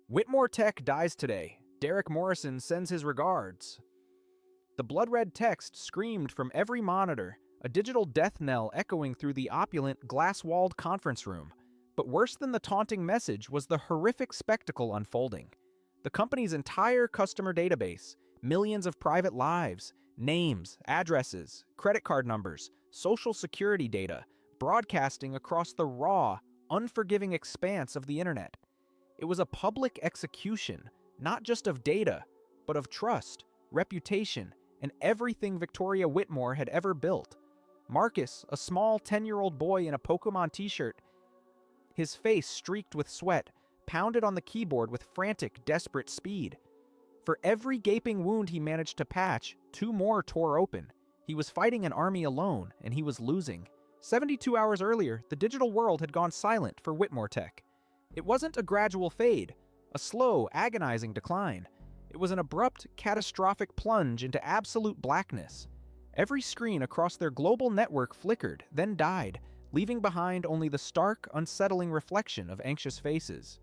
Whitmore Tech dies today. Derek Morrison sends his regards. The blood-red text screamed from every monitor, a digital death knell echoing through the opulent, glass-walled conference room. But worse than the taunting message was the horrific spectacle unfolding. The company's entire customer database, millions of private lives, names, addresses, credit card numbers, social security data, broadcasting across the raw, unforgiving expanse of the internet. It was a public execution, not just of data, but of trust, reputation, and everything Victoria Whitmore had ever built. Marcus, a small 10-year-old boy in a Pokemon t-shirt, his face streaked with sweat, pounded on the keyboard with frantic, desperate speed. For every gaping wound he managed to patch, 2 more tore open. He was fighting an army alone, and he was losing. 72 hours earlier, the digital world had gone silent for Whitmore Tech. It wasn't a gradual fade, a slow, agonizing decline. It was an abrupt, catastrophic plunge into absolute blackness. Every screen across their global network flickered, then died, leaving behind only the stark, unsettling reflection of anxious faces.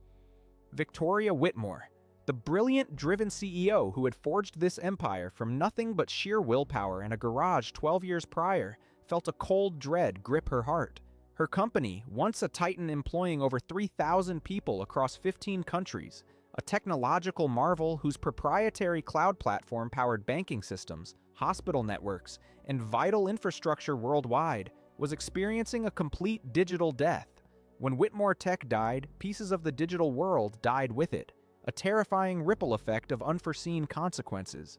Victoria Whitmore, the brilliant, driven CEO who had forged this empire from nothing but sheer willpower in a garage 12 years prior, felt a cold dread grip her heart. Her company, once a titan employing over 3,000 people across 15 countries, a technological marvel whose proprietary cloud platform powered banking systems, hospital networks, and vital infrastructure worldwide, was experiencing a complete digital death. When Whitmore Tech died, pieces of the digital world died with it, a terrifying ripple effect of unforeseen consequences.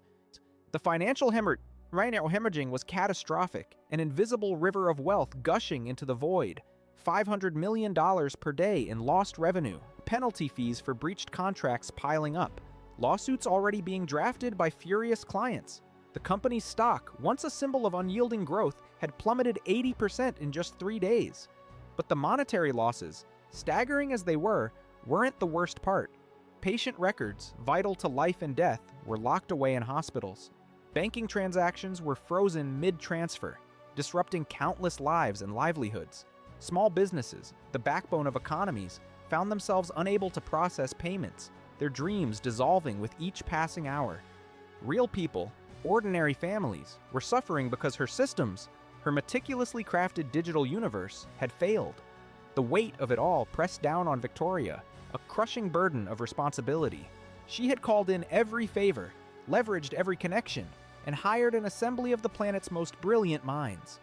The financial hemorrhaging was catastrophic, an invisible river of wealth gushing into the void. $500 million per day in lost revenue, penalty fees for breached contracts piling up, lawsuits already being drafted by furious clients. The company's stock, once a symbol of unyielding growth, had plummeted 80% in just 3 days. But the monetary losses, staggering as they weren't the worst part. Patient records, vital to life and death, were locked away in hospitals. Banking transactions were frozen mid-transfer, disrupting countless lives and livelihoods. Small businesses, the backbone of economies, found themselves unable to process payments, their dreams dissolving with each passing hour. Real people, ordinary families, were suffering because her systems, her meticulously crafted digital universe, had failed. The weight of it all pressed down on Victoria, a crushing burden of responsibility. She had called in every favor, leveraged every connection, and hired an assembly of the planet's most brilliant minds.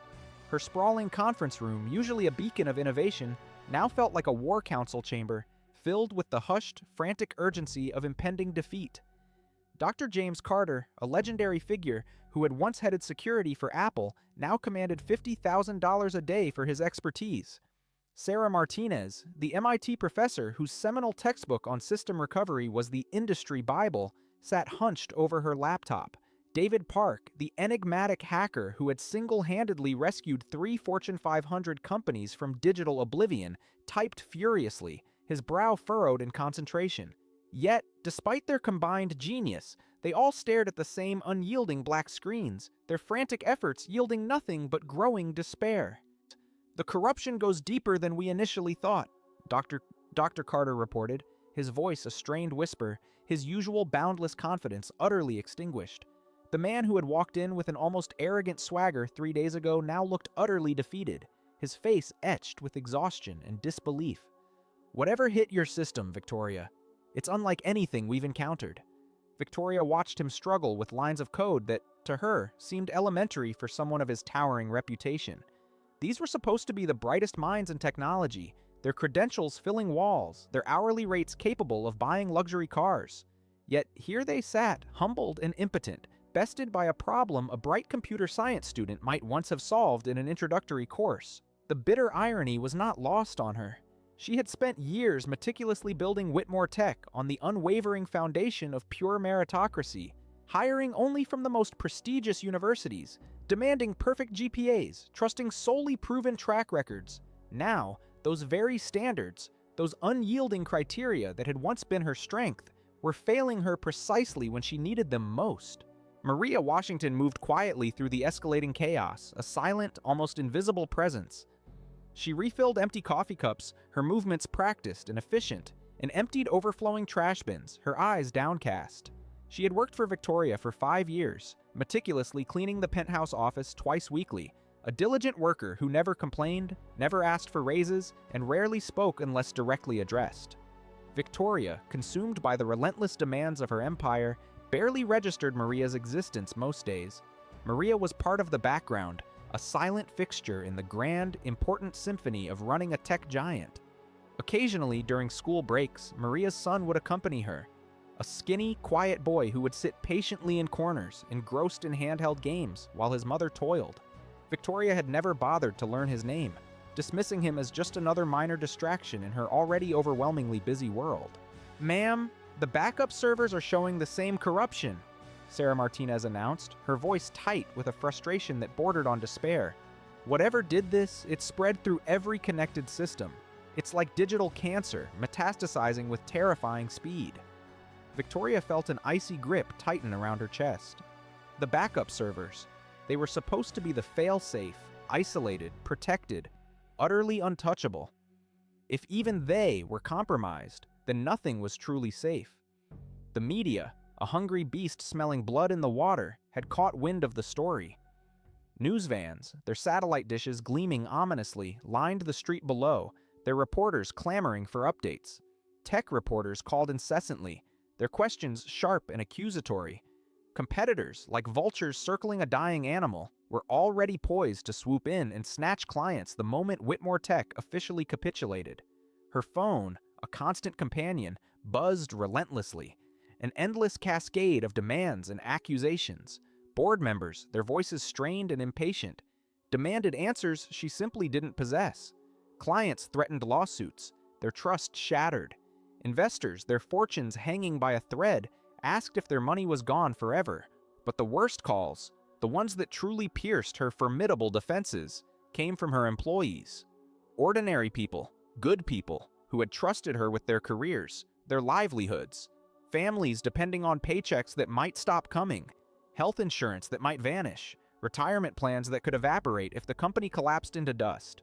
Her sprawling conference room, usually a beacon of innovation, now felt like a war council chamber, filled with the hushed, frantic urgency of impending defeat. Dr. James Carter, a legendary figure who had once headed security for Apple, now commanded $50,000 a day for his expertise. Sarah Martinez, the MIT professor whose seminal textbook on system recovery was the industry Bible, sat hunched over her laptop. David Park, the enigmatic hacker who had single-handedly rescued 3 Fortune 500 companies from digital oblivion, typed furiously, his brow furrowed in concentration. Yet, despite their combined genius, they all stared at the same unyielding black screens, their frantic efforts yielding nothing but growing despair. "The corruption goes deeper than we initially thought," Dr. Carter reported, his voice a strained whisper, his usual boundless confidence utterly extinguished. The man who had walked in with an almost arrogant swagger 3 days ago now looked utterly defeated, his face etched with exhaustion and disbelief. "Whatever hit your system, Victoria? It's unlike anything we've encountered." Victoria watched him struggle with lines of code that, to her, seemed elementary for someone of his towering reputation. These were supposed to be the brightest minds in technology, their credentials filling walls, their hourly rates capable of buying luxury cars. Yet here they sat, humbled and impotent, bested by a problem a bright computer science student might once have solved in an introductory course. The bitter irony was not lost on her. She had spent years meticulously building Whitmore Tech on the unwavering foundation of pure meritocracy, hiring only from the most prestigious universities, demanding perfect GPAs, trusting solely proven track records. Now, those very standards, those unyielding criteria that had once been her strength, were failing her precisely when she needed them most. Maria Washington moved quietly through the escalating chaos, a silent, almost invisible presence. She refilled empty coffee cups, her movements practiced and efficient, and emptied overflowing trash bins, her eyes downcast. She had worked for Victoria for 5 years, meticulously cleaning the penthouse office twice weekly, a diligent worker who never complained, never asked for raises, and rarely spoke unless directly addressed. Victoria, consumed by the relentless demands of her empire, barely registered Maria's existence most days. Maria was part of the background, a silent fixture in the grand, important symphony of running a tech giant. Occasionally, during school breaks, Maria's son would accompany her, a skinny, quiet boy who would sit patiently in corners, engrossed in handheld games, while his mother toiled. Victoria had never bothered to learn his name, dismissing him as just another minor distraction in her already overwhelmingly busy world. "Ma'am, the backup servers are showing the same corruption," Sarah Martinez announced, her voice tight with a frustration that bordered on despair. Whatever did this, it spread through every connected system. It's like digital cancer, metastasizing with terrifying speed. Victoria felt an icy grip tighten around her chest. The backup servers. They were supposed to be the fail-safe, isolated, protected, utterly untouchable. If even they were compromised, then nothing was truly safe. The media, a hungry beast smelling blood in the water, had caught wind of the story. News vans, their satellite dishes gleaming ominously, lined the street below, their reporters clamoring for updates. Tech reporters called incessantly, their questions sharp and accusatory. Competitors, like vultures circling a dying animal, were already poised to swoop in and snatch clients the moment Whitmore Tech officially capitulated. Her phone, a constant companion, buzzed relentlessly, an endless cascade of demands and accusations. Board members, their voices strained and impatient, demanded answers she simply didn't possess. Clients threatened lawsuits, their trust shattered. Investors, their fortunes hanging by a thread, asked if their money was gone forever. But the worst calls, the ones that truly pierced her formidable defenses, came from her employees. Ordinary people, good people, who had trusted her with their careers, their livelihoods. Families depending on paychecks that might stop coming, health insurance that might vanish, retirement plans that could evaporate if the company collapsed into dust.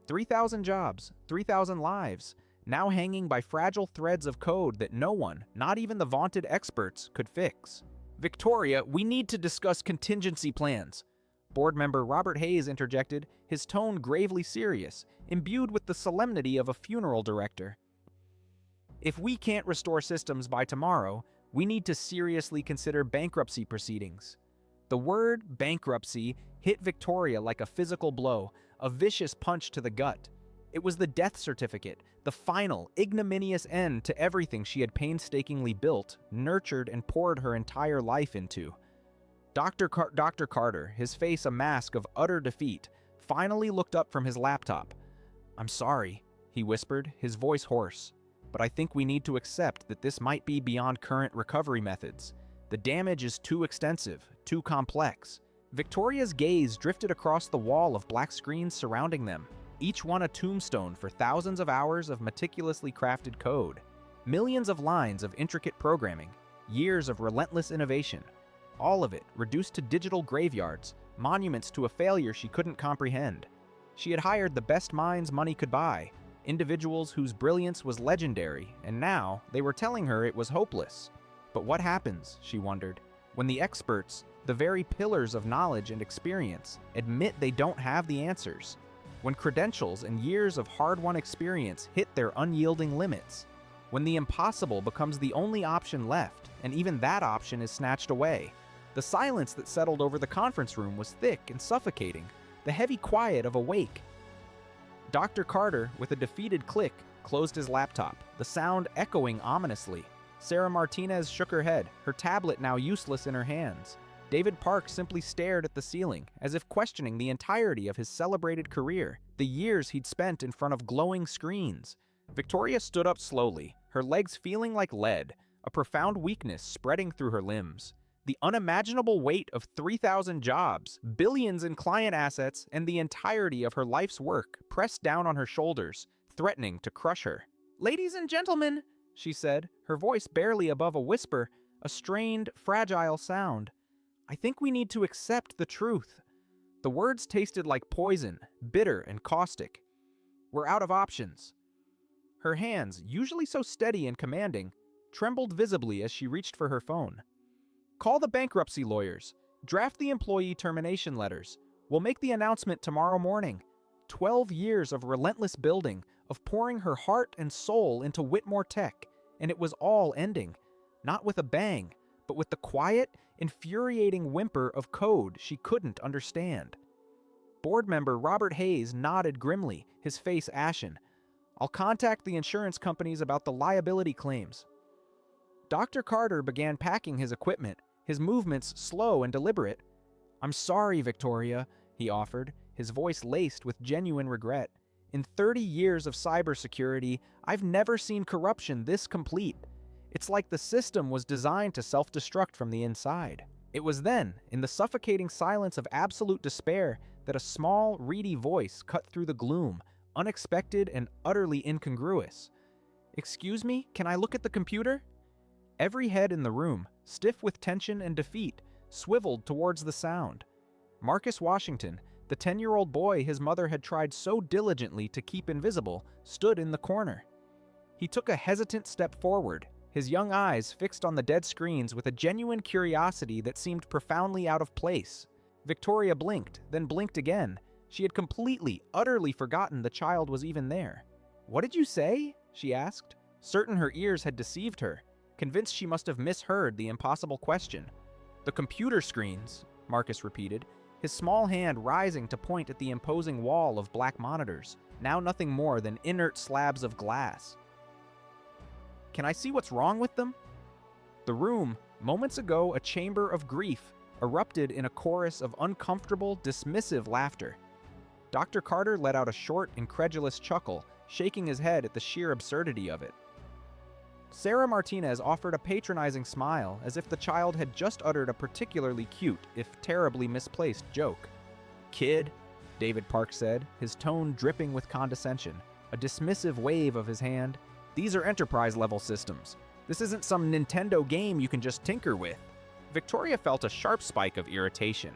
3,000 jobs, 3,000 lives, now hanging by fragile threads of code that no one, not even the vaunted experts, could fix. "Victoria, we need to discuss contingency plans," board member Robert Hayes interjected, his tone gravely serious, imbued with the solemnity of a funeral director. "If we can't restore systems by tomorrow, we need to seriously consider bankruptcy proceedings." The word bankruptcy hit Victoria like a physical blow, a vicious punch to the gut. It was the death certificate, the final, ignominious end to everything she had painstakingly built, nurtured, and poured her entire life into. Dr. Carter, his face a mask of utter defeat, finally looked up from his laptop. "I'm sorry," he whispered, his voice hoarse, "but I think we need to accept that this might be beyond current recovery methods. The damage is too extensive, too complex." Victoria's gaze drifted across the wall of black screens surrounding them, each one a tombstone for thousands of hours of meticulously crafted code. Millions of lines of intricate programming, years of relentless innovation. All of it reduced to digital graveyards, monuments to a failure she couldn't comprehend. She had hired the best minds money could buy, individuals whose brilliance was legendary, and now they were telling her it was hopeless. But what happens, she wondered, when the experts, the very pillars of knowledge and experience, admit they don't have the answers? When credentials and years of hard-won experience hit their unyielding limits? When the impossible becomes the only option left, and even that option is snatched away? The silence that settled over the conference room was thick and suffocating, the heavy quiet of a wake. Dr. Carter, with a defeated click, closed his laptop, the sound echoing ominously. Sarah Martinez shook her head, her tablet now useless in her hands. David Park simply stared at the ceiling, as if questioning the entirety of his celebrated career, the years he'd spent in front of glowing screens. Victoria stood up slowly, her legs feeling like lead, a profound weakness spreading through her limbs. The unimaginable weight of 3,000 jobs, billions in client assets, and the entirety of her life's work pressed down on her shoulders, threatening to crush her. "Ladies and gentlemen," she said, her voice barely above a whisper, a strained, fragile sound. "I think we need to accept the truth." The words tasted like poison, bitter and caustic. "We're out of options." Her hands, usually so steady and commanding, trembled visibly as she reached for her phone. "Call the bankruptcy lawyers. Draft the employee termination letters. We'll make the announcement tomorrow morning." 12 years of relentless building, of pouring her heart and soul into Whitmore Tech, and it was all ending. Not with a bang, but with the quiet, infuriating whimper of code she couldn't understand. Board member Robert Hayes nodded grimly, his face ashen. "I'll contact the insurance companies about the liability claims." Dr. Carter began packing his equipment, his movements slow and deliberate. "I'm sorry, Victoria," he offered, his voice laced with genuine regret. "In 30 years of cybersecurity, I've never seen corruption this complete. It's like the system was designed to self-destruct from the inside." It was then, in the suffocating silence of absolute despair, that a small, reedy voice cut through the gloom, unexpected and utterly incongruous. "Excuse me, can I look at the computer?" Every head in the room, stiff with tension and defeat, swiveled towards the sound. Marcus Washington, the 10-year-old boy his mother had tried so diligently to keep invisible, stood in the corner. He took a hesitant step forward, his young eyes fixed on the dead screens with a genuine curiosity that seemed profoundly out of place. Victoria blinked, then blinked again. She had completely, utterly forgotten the child was even there. "What did you say?" she asked, certain her ears had deceived her, convinced she must have misheard the impossible question. "The computer screens," Marcus repeated, his small hand rising to point at the imposing wall of black monitors, now nothing more than inert slabs of glass. "Can I see what's wrong with them?" The room, moments ago a chamber of grief, erupted in a chorus of uncomfortable, dismissive laughter. Dr. Carter let out a short, incredulous chuckle, shaking his head at the sheer absurdity of it. Sarah Martinez offered a patronizing smile, as if the child had just uttered a particularly cute, if terribly misplaced, joke. "Kid," David Park said, his tone dripping with condescension, a dismissive wave of his hand, "these are enterprise-level systems. This isn't some Nintendo game you can just tinker with." Victoria felt a sharp spike of irritation.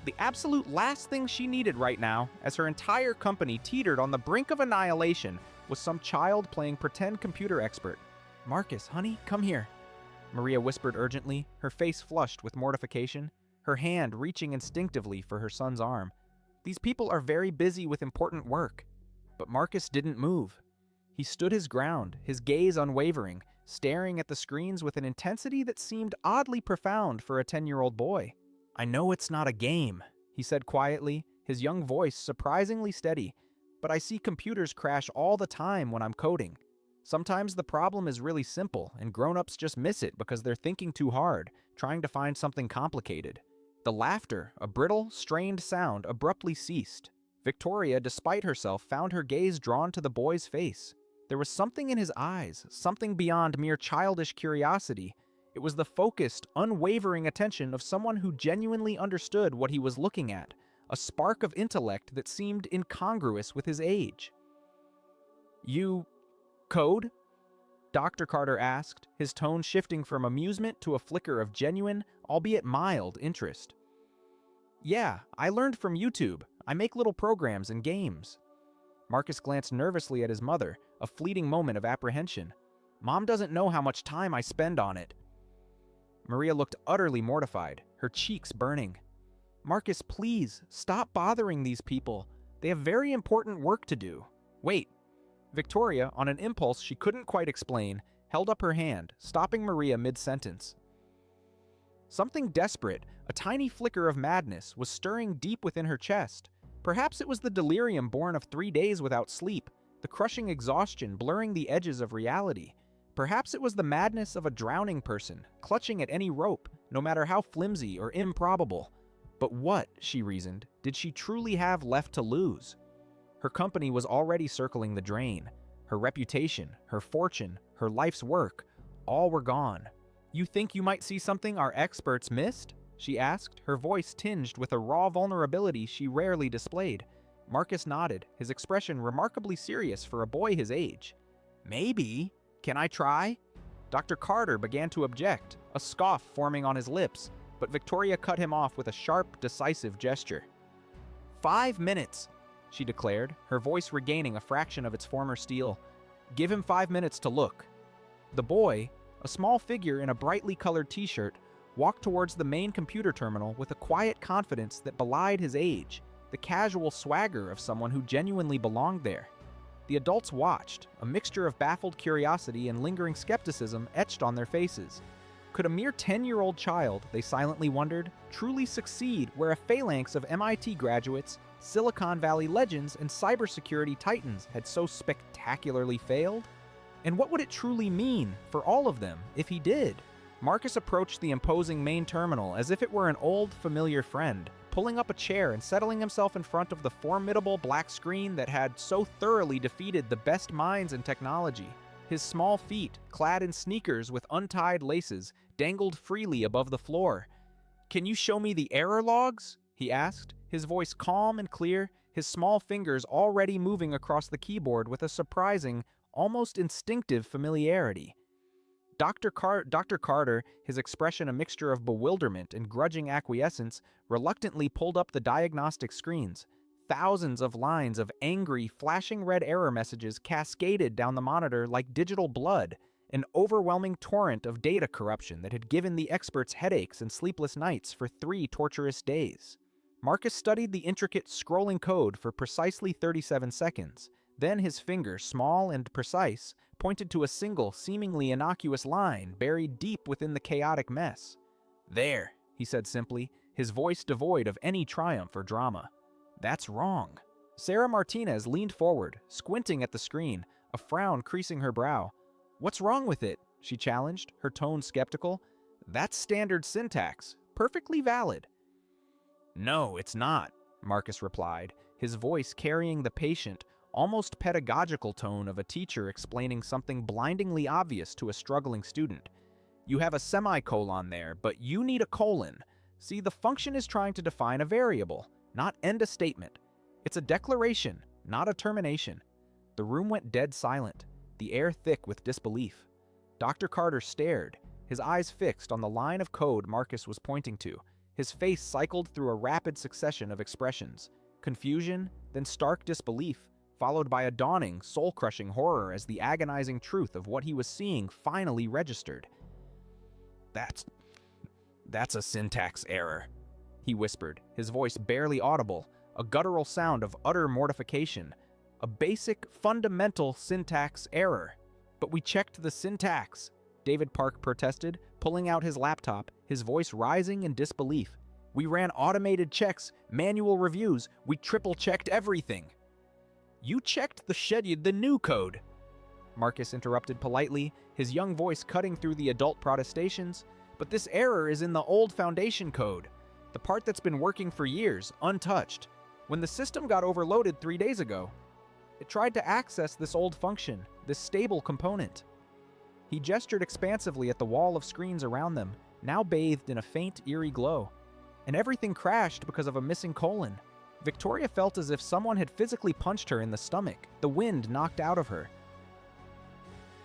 The absolute last thing she needed right now, as her entire company teetered on the brink of annihilation, was some child playing pretend computer expert. "Marcus, honey, come here," Maria whispered urgently, her face flushed with mortification, her hand reaching instinctively for her son's arm. "These people are very busy with important work." But Marcus didn't move. He stood his ground, his gaze unwavering, staring at the screens with an intensity that seemed oddly profound for a 10-year-old boy. "I know it's not a game," he said quietly, his young voice surprisingly steady, "but I see computers crash all the time when I'm coding. Sometimes the problem is really simple, and grown-ups just miss it because they're thinking too hard, trying to find something complicated." The laughter, a brittle, strained sound, abruptly ceased. Victoria, despite herself, found her gaze drawn to the boy's face. There was something in his eyes, something beyond mere childish curiosity. It was the focused, unwavering attention of someone who genuinely understood what he was looking at, a spark of intellect that seemed incongruous with his age. "You code?" Dr. Carter asked, his tone shifting from amusement to a flicker of genuine, albeit mild, interest. "Yeah, I learned from YouTube. I make little programs and games." Marcus glanced nervously at his mother, a fleeting moment of apprehension. "Mom doesn't know how much time I spend on it." Maria looked utterly mortified, her cheeks burning. "Marcus, please, stop bothering these people. They have very important work to do." "Wait." Victoria, on an impulse she couldn't quite explain, held up her hand, stopping Maria mid-sentence. Something desperate, a tiny flicker of madness, was stirring deep within her chest. Perhaps it was the delirium born of 3 days without sleep, the crushing exhaustion blurring the edges of reality. Perhaps it was the madness of a drowning person, clutching at any rope, no matter how flimsy or improbable. But what, she reasoned, did she truly have left to lose? Her company was already circling the drain. Her reputation, her fortune, her life's work, all were gone. "You think you might see something our experts missed?" she asked, her voice tinged with a raw vulnerability she rarely displayed. Marcus nodded, his expression remarkably serious for a boy his age. "Maybe. Can I try?" Dr. Carter began to object, a scoff forming on his lips, but Victoria cut him off with a sharp, decisive gesture. 5 minutes, she declared, her voice regaining a fraction of its former steel. Give him 5 minutes to look." The boy, a small figure in a brightly colored t-shirt, walked towards the main computer terminal with a quiet confidence that belied his age, the casual swagger of someone who genuinely belonged there. The adults watched, a mixture of baffled curiosity and lingering skepticism etched on their faces. Could a mere 10-year-old child, they silently wondered, truly succeed where a phalanx of MIT graduates, Silicon Valley legends, and cybersecurity titans had so spectacularly failed? And what would it truly mean for all of them if he did? Marcus approached the imposing main terminal as if it were an old, familiar friend, pulling up a chair and settling himself in front of the formidable black screen that had so thoroughly defeated the best minds in technology. His small feet, clad in sneakers with untied laces, dangled freely above the floor. "Can you show me the error logs?" he asked, his voice calm and clear, his small fingers already moving across the keyboard with a surprising, almost instinctive familiarity. Dr. Carter, his expression a mixture of bewilderment and grudging acquiescence, reluctantly pulled up the diagnostic screens. Thousands of lines of angry, flashing red error messages cascaded down the monitor like digital blood, an overwhelming torrent of data corruption that had given the experts headaches and sleepless nights for 3 torturous days. Marcus studied the intricate scrolling code for precisely 37 seconds. Then his finger, small and precise, pointed to a single, seemingly innocuous line buried deep within the chaotic mess. "There," he said simply, his voice devoid of any triumph or drama. "That's wrong." Sarah Martinez leaned forward, squinting at the screen, a frown creasing her brow. "What's wrong with it?" she challenged, her tone skeptical. "That's standard syntax, perfectly valid." "No, it's not," Marcus replied, his voice carrying the patient, almost pedagogical tone of a teacher explaining something blindingly obvious to a struggling student. "You have a semicolon there, but you need a colon. See, the function is trying to define a variable, not end a statement. It's a declaration, not a termination." The room went dead silent, the air thick with disbelief. Dr. Carter stared, his eyes fixed on the line of code Marcus was pointing to. His face cycled through a rapid succession of expressions: confusion, then stark disbelief, followed by a dawning, soul-crushing horror as the agonizing truth of what he was seeing finally registered. That's a syntax error," he whispered, his voice barely audible, a guttural sound of utter mortification. "A basic, fundamental syntax error." "But we checked the syntax," David Park protested, pulling out his laptop, his voice rising in disbelief. "We ran automated checks, manual reviews, we triple-checked everything." "You checked the new code," Marcus interrupted politely, his young voice cutting through the adult protestations. "But this error is in the old foundation code, the part that's been working for years, untouched. When the system got overloaded 3 days ago, it tried to access this old function, this stable component." He gestured expansively at the wall of screens around them, now bathed in a faint, eerie glow. And everything crashed because of a missing colon. Victoria felt as if someone had physically punched her in the stomach, the wind knocked out of her.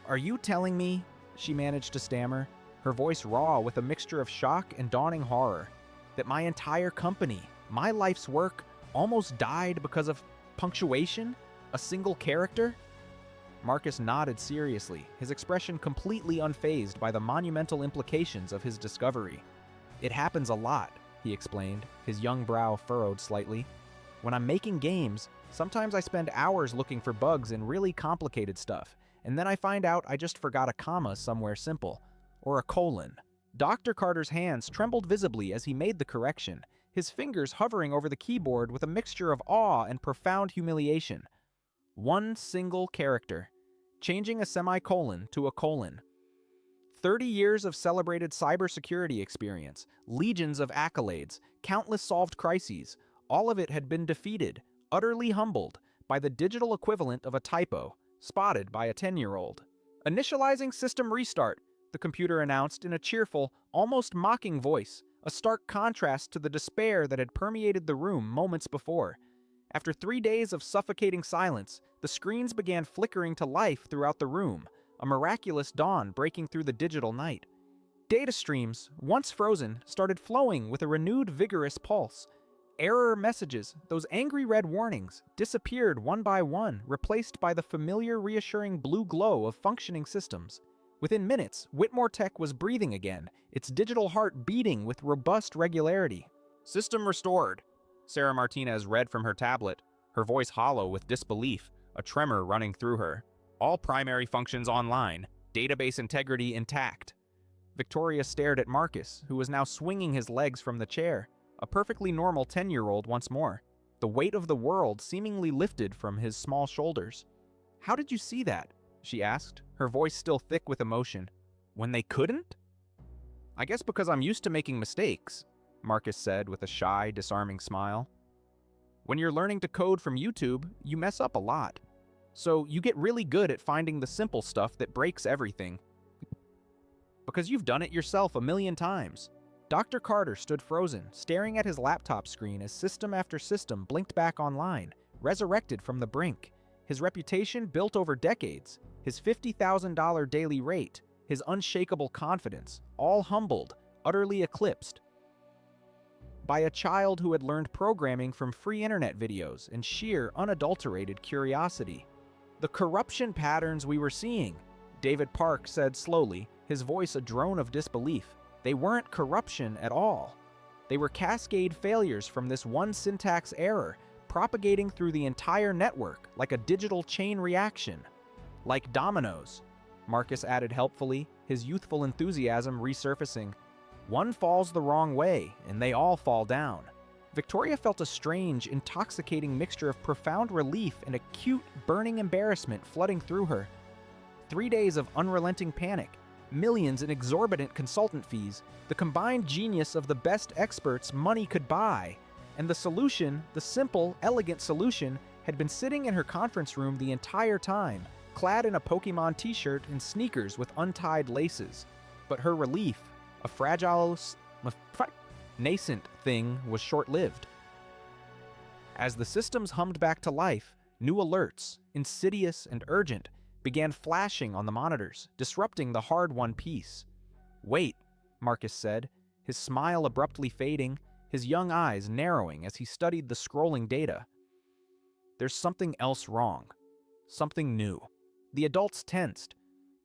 "Are you telling me," she managed to stammer, her voice raw with a mixture of shock and dawning horror, "that my entire company, my life's work, almost died because of punctuation? A single character?" Marcus nodded seriously, his expression completely unfazed by the monumental implications of his discovery. "It happens a lot," he explained, his young brow furrowed slightly. "When I'm making games, sometimes I spend hours looking for bugs in really complicated stuff, and then I find out I just forgot a comma somewhere simple, or a colon." Dr. Carter's hands trembled visibly as he made the correction, his fingers hovering over the keyboard with a mixture of awe and profound humiliation. One single character, changing a semicolon to a colon. 30 years of celebrated cybersecurity experience, legions of accolades, countless solved crises, all of it had been defeated, utterly humbled, by the digital equivalent of a typo, spotted by a 10-year-old. "Initializing system restart," the computer announced in a cheerful, almost mocking voice, a stark contrast to the despair that had permeated the room moments before. After 3 days of suffocating silence, the screens began flickering to life throughout the room, a miraculous dawn breaking through the digital night. Data streams, once frozen, started flowing with a renewed vigorous pulse. Error messages, those angry red warnings, disappeared one by one, replaced by the familiar, reassuring blue glow of functioning systems. Within minutes, Whitmore Tech was breathing again, its digital heart beating with robust regularity. "System restored," Sarah Martinez read from her tablet, her voice hollow with disbelief, a tremor running through her. "All primary functions online, database integrity intact." Victoria stared at Marcus, who was now swinging his legs from the chair, a perfectly normal 10-year-old once more, the weight of the world seemingly lifted from his small shoulders. "How did you see that?" she asked, her voice still thick with emotion. "When they couldn't?" "I guess because I'm used to making mistakes," Marcus said with a shy, disarming smile. "When you're learning to code from YouTube, you mess up a lot. So you get really good at finding the simple stuff that breaks everything. Because you've done it yourself a million times." Dr. Carter stood frozen, staring at his laptop screen as system after system blinked back online, resurrected from the brink. His reputation built over decades, his $50,000 daily rate, his unshakable confidence, all humbled, utterly eclipsed by a child who had learned programming from free internet videos and sheer, unadulterated curiosity. "The corruption patterns we were seeing," David Park said slowly, his voice a drone of disbelief. "They weren't corruption at all. They were cascade failures from this one syntax error, propagating through the entire network like a digital chain reaction. Like dominoes," Marcus added helpfully, his youthful enthusiasm resurfacing. "One falls the wrong way, and they all fall down." Victoria felt a strange, intoxicating mixture of profound relief and acute, burning embarrassment flooding through her. 3 days of unrelenting panic, millions in exorbitant consultant fees, the combined genius of the best experts money could buy, and the solution, the simple, elegant solution, had been sitting in her conference room the entire time, clad in a Pokemon t-shirt and sneakers with untied laces. But her relief, a fragile, nascent thing, was short-lived. As the systems hummed back to life, new alerts, insidious and urgent, began flashing on the monitors, disrupting the hard-won peace. "Wait," Marcus said, his smile abruptly fading, his young eyes narrowing as he studied the scrolling data. "There's something else wrong. Something new." The adults tensed,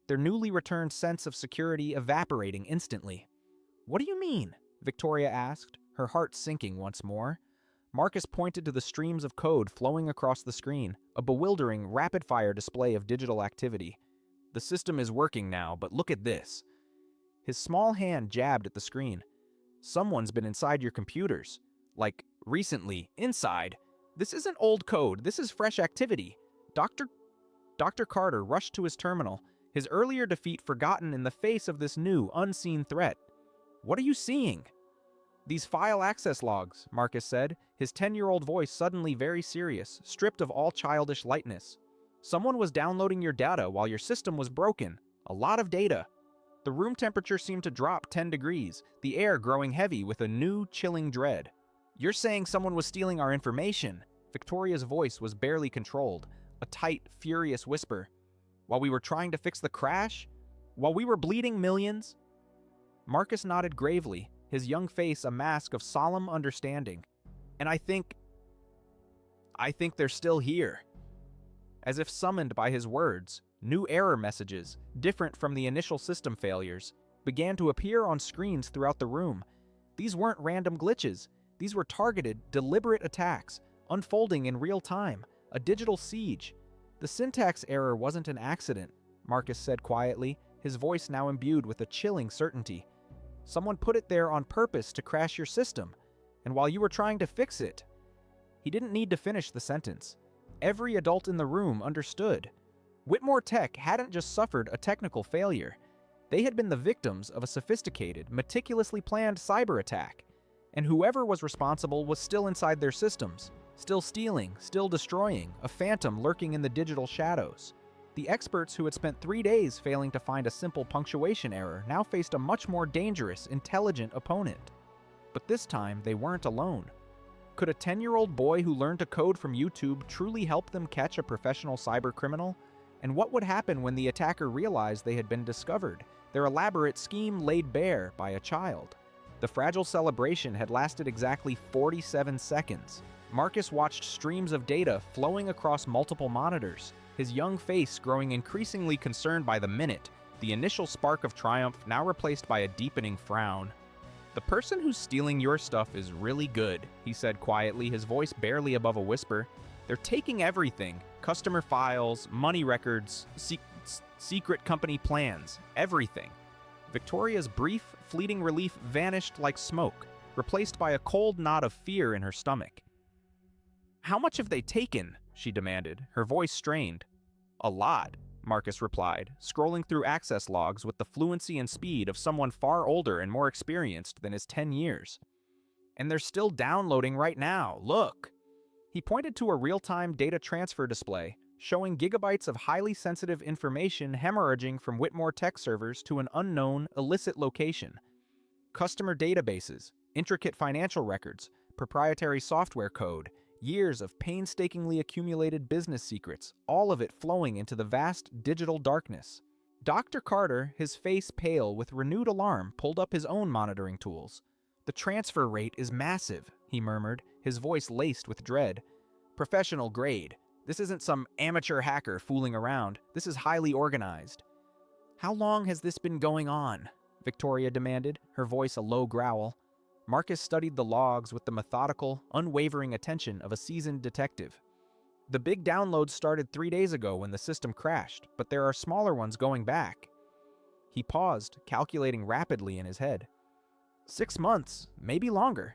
their newly returned sense of security evaporating instantly. "What do you mean?" Victoria asked, her heart sinking once more. Marcus pointed to the streams of code flowing across the screen, a bewildering, rapid-fire display of digital activity. "The system is working now, but look at this." His small hand jabbed at the screen. "Someone's been inside your computers. Like, recently, inside. This isn't old code, this is fresh activity." Dr. Carter rushed to his terminal, his earlier defeat forgotten in the face of this new, unseen threat. "What are you seeing?" "These file access logs," Marcus said, his 10-year-old voice suddenly very serious, stripped of all childish lightness. "Someone was downloading your data while your system was broken. A lot of data." The room temperature seemed to drop 10 degrees, the air growing heavy with a new, chilling dread. "You're saying someone was stealing our information?" Victoria's voice was barely controlled, a tight, furious whisper. "While we were trying to fix the crash? While we were bleeding millions?" Marcus nodded gravely, his young face a mask of solemn understanding. "And I think they're still here." As if summoned by his words, new error messages, different from the initial system failures, began to appear on screens throughout the room. These weren't random glitches. These were targeted, deliberate attacks, unfolding in real time, a digital siege. "The syntax error wasn't an accident," Marcus said quietly, his voice now imbued with a chilling certainty. "Someone put it there on purpose to crash your system, and while you were trying to fix it..." He didn't need to finish the sentence. Every adult in the room understood. Whitmore Tech hadn't just suffered a technical failure. They had been the victims of a sophisticated, meticulously planned cyberattack, and whoever was responsible was still inside their systems, still stealing, still destroying, a phantom lurking in the digital shadows. The experts who had spent 3 days failing to find a simple punctuation error now faced a much more dangerous, intelligent opponent. But this time, they weren't alone. Could a 10-year-old boy who learned to code from YouTube truly help them catch a professional cybercriminal? And what would happen when the attacker realized they had been discovered, their elaborate scheme laid bare by a child? The fragile celebration had lasted exactly 47 seconds. Marcus watched streams of data flowing across multiple monitors, his young face growing increasingly concerned by the minute, the initial spark of triumph now replaced by a deepening frown. "The person who's stealing your stuff is really good," he said quietly, his voice barely above a whisper. "They're taking everything: customer files, money records, secret company plans, everything." Victoria's brief, fleeting relief vanished like smoke, replaced by a cold knot of fear in her stomach. "How much have they taken?" she demanded, her voice strained. "A lot," Marcus replied, scrolling through access logs with the fluency and speed of someone far older and more experienced than his 10 years. "And they're still downloading right now, look!" He pointed to a real-time data transfer display, showing gigabytes of highly sensitive information hemorrhaging from Whitmore tech servers to an unknown, illicit location. Customer databases, intricate financial records, proprietary software code, years of painstakingly accumulated business secrets, all of it flowing into the vast digital darkness. Dr. Carter, his face pale with renewed alarm, pulled up his own monitoring tools. "The transfer rate is massive," he murmured, his voice laced with dread. "Professional grade. This isn't some amateur hacker fooling around. This is highly organized." "How long has this been going on?" Victoria demanded, her voice a low growl. Marcus studied the logs with the methodical, unwavering attention of a seasoned detective. "The big downloads started 3 days ago when the system crashed, but there are smaller ones going back." He paused, calculating rapidly in his head. 6 months, maybe longer.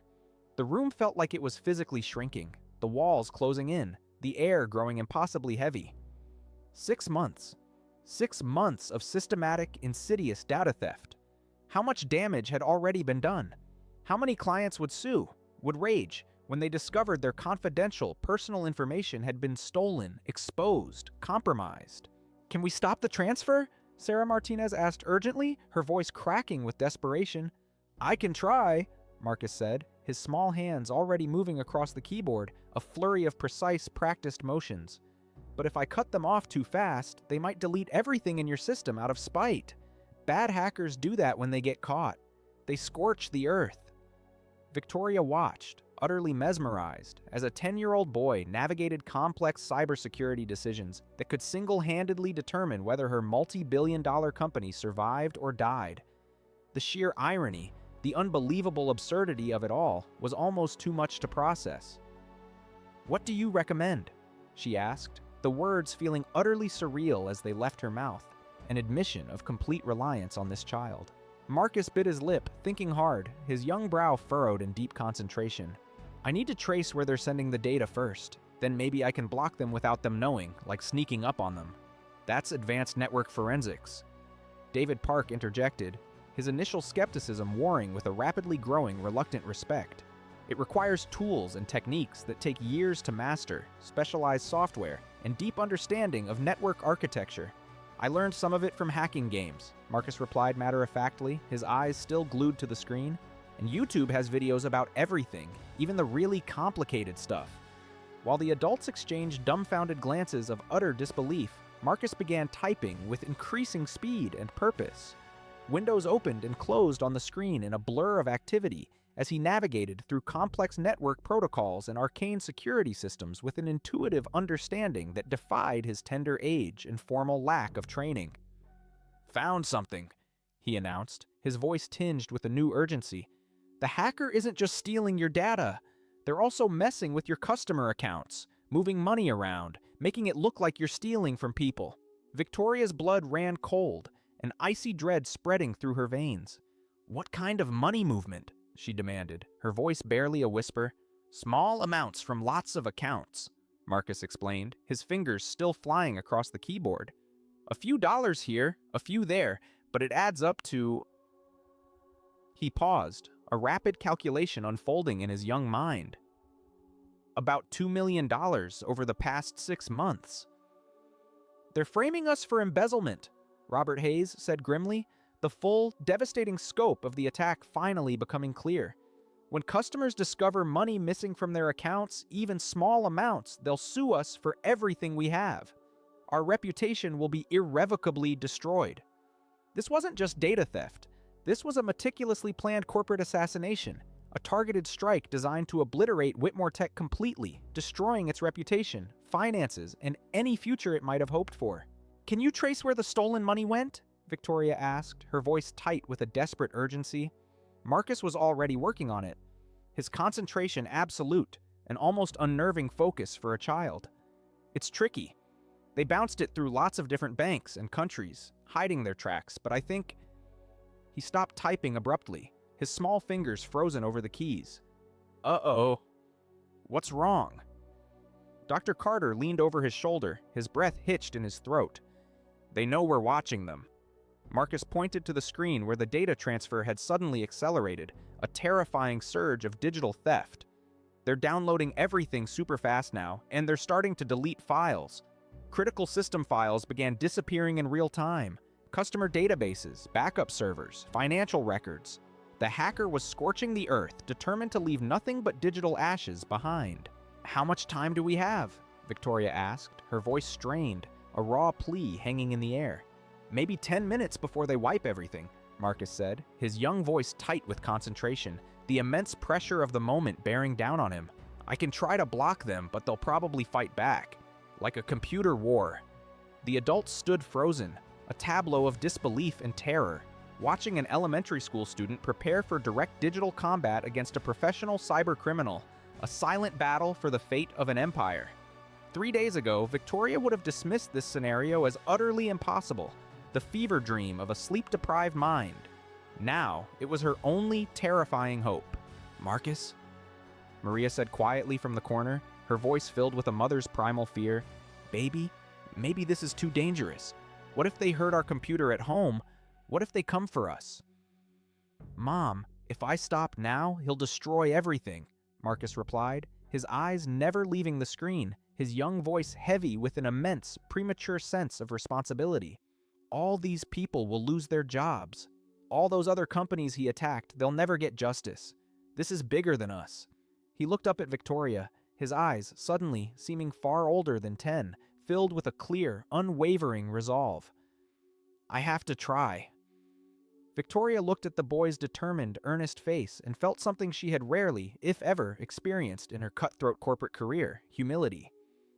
The room felt like it was physically shrinking, the walls closing in, the air growing impossibly heavy. 6 months. 6 months of systematic, insidious data theft. How much damage had already been done? How many clients would sue, would rage, when they discovered their confidential, personal information had been stolen, exposed, compromised? "Can we stop the transfer?" Sarah Martinez asked urgently, her voice cracking with desperation. "I can try," Marcus said, his small hands already moving across the keyboard, a flurry of precise, practiced motions. "But if I cut them off too fast, they might delete everything in your system out of spite. Bad hackers do that when they get caught. They scorch the earth." Victoria watched, utterly mesmerized, as a 10-year-old boy navigated complex cybersecurity decisions that could single-handedly determine whether her multi-billion-dollar company survived or died. The sheer irony, the unbelievable absurdity of it all, was almost too much to process. "What do you recommend?" she asked, the words feeling utterly surreal as they left her mouth, an admission of complete reliance on this child. Marcus bit his lip, thinking hard, his young brow furrowed in deep concentration. "I need to trace where they're sending the data first. Then maybe I can block them without them knowing, like sneaking up on them. That's advanced network forensics." David Park interjected, his initial skepticism warring with a rapidly growing reluctant respect. "It requires tools and techniques that take years to master, specialized software, and deep understanding of network architecture. I learned some of it from hacking games," Marcus replied matter-of-factly, his eyes still glued to the screen. "And YouTube has videos about everything, even the really complicated stuff." While the adults exchanged dumbfounded glances of utter disbelief, Marcus began typing with increasing speed and purpose. Windows opened and closed on the screen in a blur of activity as he navigated through complex network protocols and arcane security systems with an intuitive understanding that defied his tender age and formal lack of training. "Found something," he announced, his voice tinged with a new urgency. "The hacker isn't just stealing your data. They're also messing with your customer accounts, moving money around, making it look like you're stealing from people." Victoria's blood ran cold, an icy dread spreading through her veins. "What kind of money movement?" she demanded, her voice barely a whisper. "Small amounts from lots of accounts," Marcus explained, his fingers still flying across the keyboard. "A few dollars here, a few there, but it adds up to..." He paused, a rapid calculation unfolding in his young mind. "About $2 million over the past 6 months. "They're framing us for embezzlement," Robert Hayes said grimly, the full, devastating scope of the attack finally becoming clear. "When customers discover money missing from their accounts, even small amounts, they'll sue us for everything we have. Our reputation will be irrevocably destroyed." This wasn't just data theft. This was a meticulously planned corporate assassination, a targeted strike designed to obliterate Whitmore Tech completely, destroying its reputation, finances, and any future it might have hoped for. "Can you trace where the stolen money went?" Victoria asked, her voice tight with a desperate urgency. Marcus was already working on it, his concentration absolute, an almost unnerving focus for a child. "It's tricky. They bounced it through lots of different banks and countries, hiding their tracks, but I think—" He stopped typing abruptly, his small fingers frozen over the keys. "Uh-oh. What's wrong?" Dr. Carter leaned over his shoulder, his breath hitched in his throat. "They know we're watching them." Marcus pointed to the screen where the data transfer had suddenly accelerated, a terrifying surge of digital theft. "They're downloading everything super fast now, and they're starting to delete files. Critical system files began disappearing in real time. Customer databases, backup servers, financial records. The hacker was scorching the earth, determined to leave nothing but digital ashes behind." "How much time do we have?" Victoria asked, her voice strained, a raw plea hanging in the air. "Maybe 10 minutes before they wipe everything," Marcus said, his young voice tight with concentration, the immense pressure of the moment bearing down on him. "I can try to block them, but they'll probably fight back. Like a computer war." The adults stood frozen, a tableau of disbelief and terror, watching an elementary school student prepare for direct digital combat against a professional cybercriminal, a silent battle for the fate of an empire. 3 days ago, Victoria would have dismissed this scenario as utterly impossible, the fever dream of a sleep-deprived mind. Now, it was her only terrifying hope. "Marcus?" Maria said quietly from the corner, her voice filled with a mother's primal fear. "Baby, maybe this is too dangerous. What if they heard our computer at home? What if they come for us?" "Mom, if I stop now, he'll destroy everything," Marcus replied, his eyes never leaving the screen, his young voice heavy with an immense, premature sense of responsibility. "All these people will lose their jobs. All those other companies he attacked, they'll never get justice. This is bigger than us." He looked up at Victoria, his eyes suddenly seeming far older than 10, filled with a clear, unwavering resolve. "I have to try." Victoria looked at the boy's determined, earnest face and felt something she had rarely, if ever, experienced in her cutthroat corporate career: humility.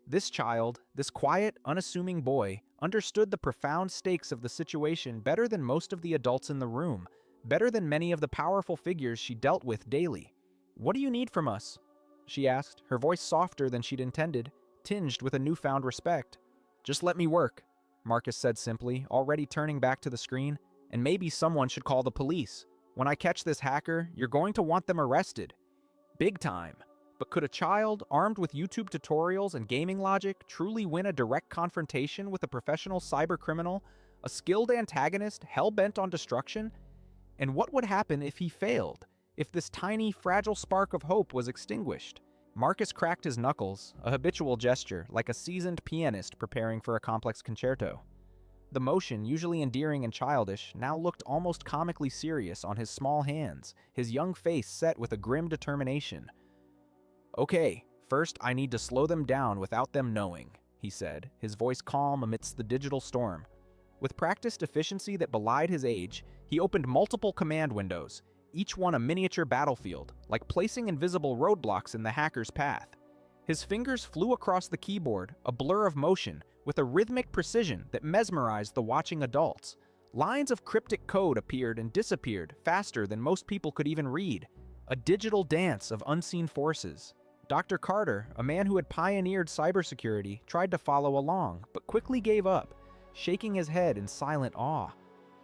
This child, this quiet, unassuming boy, understood the profound stakes of the situation better than most of the adults in the room, better than many of the powerful figures she dealt with daily. "What do you need from us?" she asked, her voice softer than she'd intended, tinged with a newfound respect. "Just let me work," Marcus said simply, already turning back to the screen. "And maybe someone should call the police. When I catch this hacker, you're going to want them arrested. Big time." But could a child, armed with YouTube tutorials and gaming logic, truly win a direct confrontation with a professional cybercriminal, a skilled antagonist hell-bent on destruction? And what would happen if he failed? If this tiny, fragile spark of hope was extinguished? Marcus cracked his knuckles, a habitual gesture, like a seasoned pianist preparing for a complex concerto. The motion, usually endearing and childish, now looked almost comically serious on his small hands, his young face set with a grim determination. "Okay, first I need to slow them down without them knowing," he said, his voice calm amidst the digital storm. With practiced efficiency that belied his age, he opened multiple command windows, each one a miniature battlefield, like placing invisible roadblocks in the hacker's path. His fingers flew across the keyboard, a blur of motion, with a rhythmic precision that mesmerized the watching adults. Lines of cryptic code appeared and disappeared faster than most people could even read, a digital dance of unseen forces. Dr. Carter, a man who had pioneered cybersecurity, tried to follow along, but quickly gave up, shaking his head in silent awe.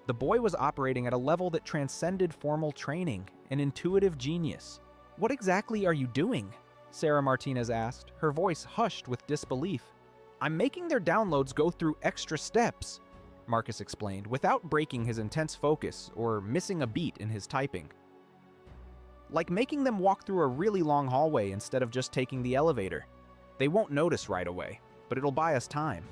The boy was operating at a level that transcended formal training, an intuitive genius. "What exactly are you doing?" Sarah Martinez asked, her voice hushed with disbelief. "I'm making their downloads go through extra steps," Marcus explained, without breaking his intense focus or missing a beat in his typing. "Like making them walk through a really long hallway instead of just taking the elevator. They won't notice right away, but it'll buy us time.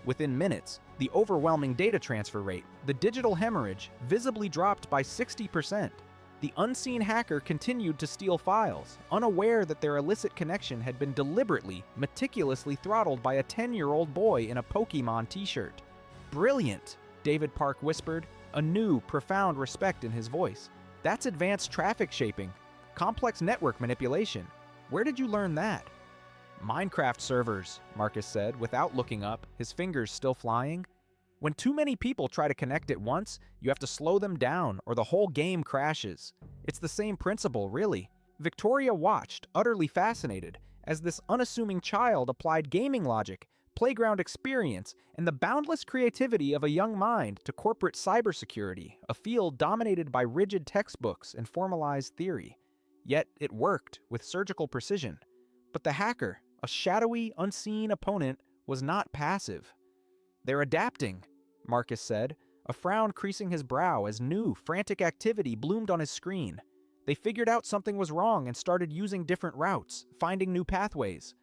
Within minutes, the overwhelming data transfer rate, the digital hemorrhage, visibly dropped by 60%. The unseen hacker continued to steal files, unaware that their illicit connection had been deliberately, meticulously throttled by a 10-year-old boy in a Pokemon t-shirt. "Brilliant," David Park whispered, a new, profound respect in his voice. That's advanced traffic shaping, complex network manipulation. Where did you learn that? Minecraft servers, Marcus said, without looking up, his fingers still flying. When too many people try to connect at once, you have to slow them down or the whole game crashes. It's the same principle, really. Victoria watched, utterly fascinated, as this unassuming child applied gaming logic, playground experience, and the boundless creativity of a young mind to corporate cybersecurity, a field dominated by rigid textbooks and formalized theory. Yet it worked with surgical precision. But the hacker, a shadowy, unseen opponent, was not passive. They're adapting, Marcus said, a frown creasing his brow as new, frantic activity bloomed on his screen. They figured out something was wrong and started using different routes, finding new pathways.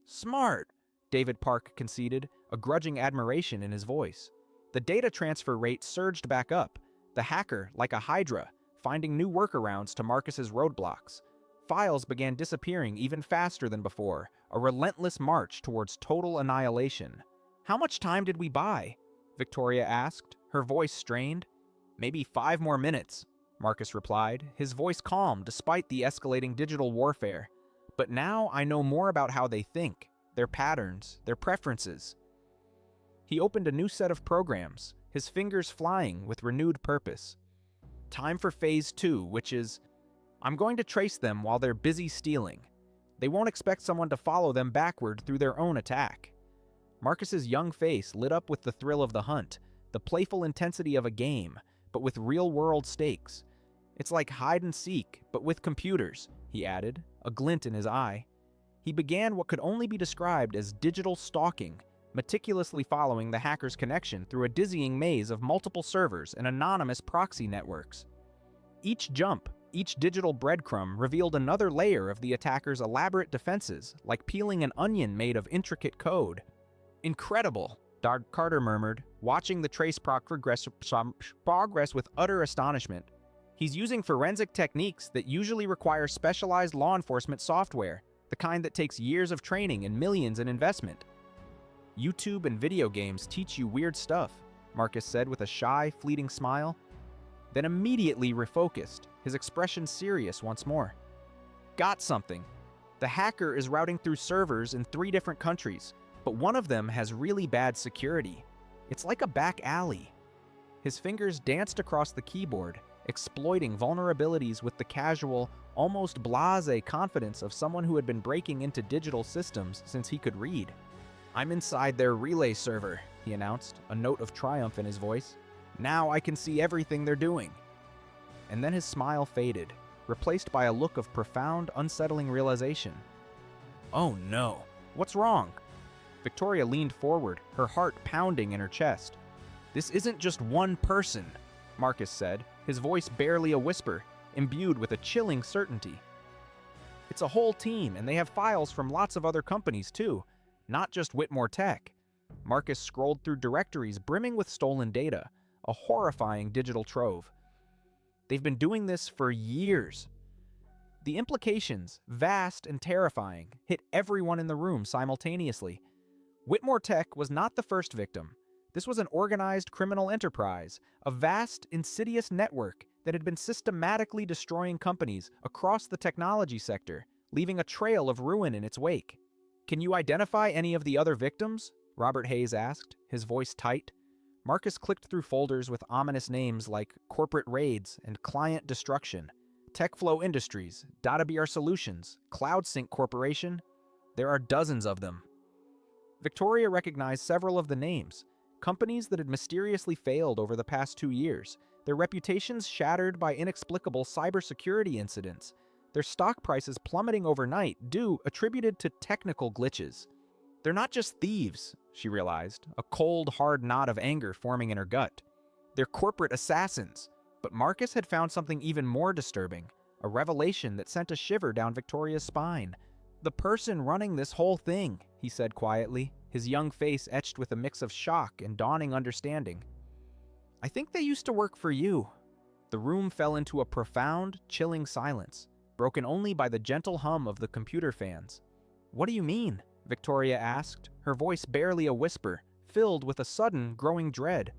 Smart, David Park conceded, a grudging admiration in his voice. The data transfer rate surged back up, the hacker, like a hydra, finding new workarounds to Marcus's roadblocks. Files began disappearing even faster than before, a relentless march towards total annihilation. How much time did we buy? Victoria asked, her voice strained. Maybe 5 more minutes, Marcus replied, his voice calm despite the escalating digital warfare. But now I know more about how they think, their patterns, their preferences. He opened a new set of programs, his fingers flying with renewed purpose. Time for phase 2, which is, I'm going to trace them while they're busy stealing. They won't expect someone to follow them backward through their own attack. Marcus's young face lit up with the thrill of the hunt, the playful intensity of a game, but with real-world stakes. It's like hide and seek, but with computers, he added, a glint in his eye. He began what could only be described as digital stalking, meticulously following the hacker's connection through a dizzying maze of multiple servers and anonymous proxy networks. Each jump, each digital breadcrumb revealed another layer of the attacker's elaborate defenses, like peeling an onion made of intricate code. Incredible, Carter murmured, watching the trace progress with utter astonishment. He's using forensic techniques that usually require specialized law enforcement software, the kind that takes years of training and millions in investment. YouTube and video games teach you weird stuff, Marcus said with a shy, fleeting smile. Then immediately refocused, his expression serious once more. Got something. The hacker is routing through servers in 3 different countries, but one of them has really bad security. It's like a back alley. His fingers danced across the keyboard, exploiting vulnerabilities with the casual, almost blasé confidence of someone who had been breaking into digital systems since he could read. I'm inside their relay server, he announced, a note of triumph in his voice. Now I can see everything they're doing. And then his smile faded, replaced by a look of profound, unsettling realization. Oh no, what's wrong? Victoria leaned forward, her heart pounding in her chest. This isn't just one person, Marcus said, his voice barely a whisper, imbued with a chilling certainty. It's a whole team, and they have files from lots of other companies too, not just Whitmore Tech. Marcus scrolled through directories brimming with stolen data, a horrifying digital trove. They've been doing this for years. The implications, vast and terrifying, hit everyone in the room simultaneously. Whitmore Tech was not the first victim. This was an organized criminal enterprise, a vast, insidious network that had been systematically destroying companies across the technology sector, leaving a trail of ruin in its wake. Can you identify any of the other victims? Robert Hayes asked, his voice tight. Marcus clicked through folders with ominous names like Corporate Raids and Client Destruction, TechFlow Industries, DataBR Solutions, CloudSync Corporation. There are dozens of them. Victoria recognized several of the names, companies that had mysteriously failed over the past 2 years, their reputations shattered by inexplicable cybersecurity incidents, their stock prices plummeting overnight attributed to technical glitches. They're not just thieves, she realized, a cold, hard knot of anger forming in her gut. They're corporate assassins. But Marcus had found something even more disturbing, a revelation that sent a shiver down Victoria's spine. The person running this whole thing, he said quietly, his young face etched with a mix of shock and dawning understanding. I think they used to work for you. The room fell into a profound, chilling silence, broken only by the gentle hum of the computer fans. What do you mean? Victoria asked, her voice barely a whisper, filled with a sudden, growing dread.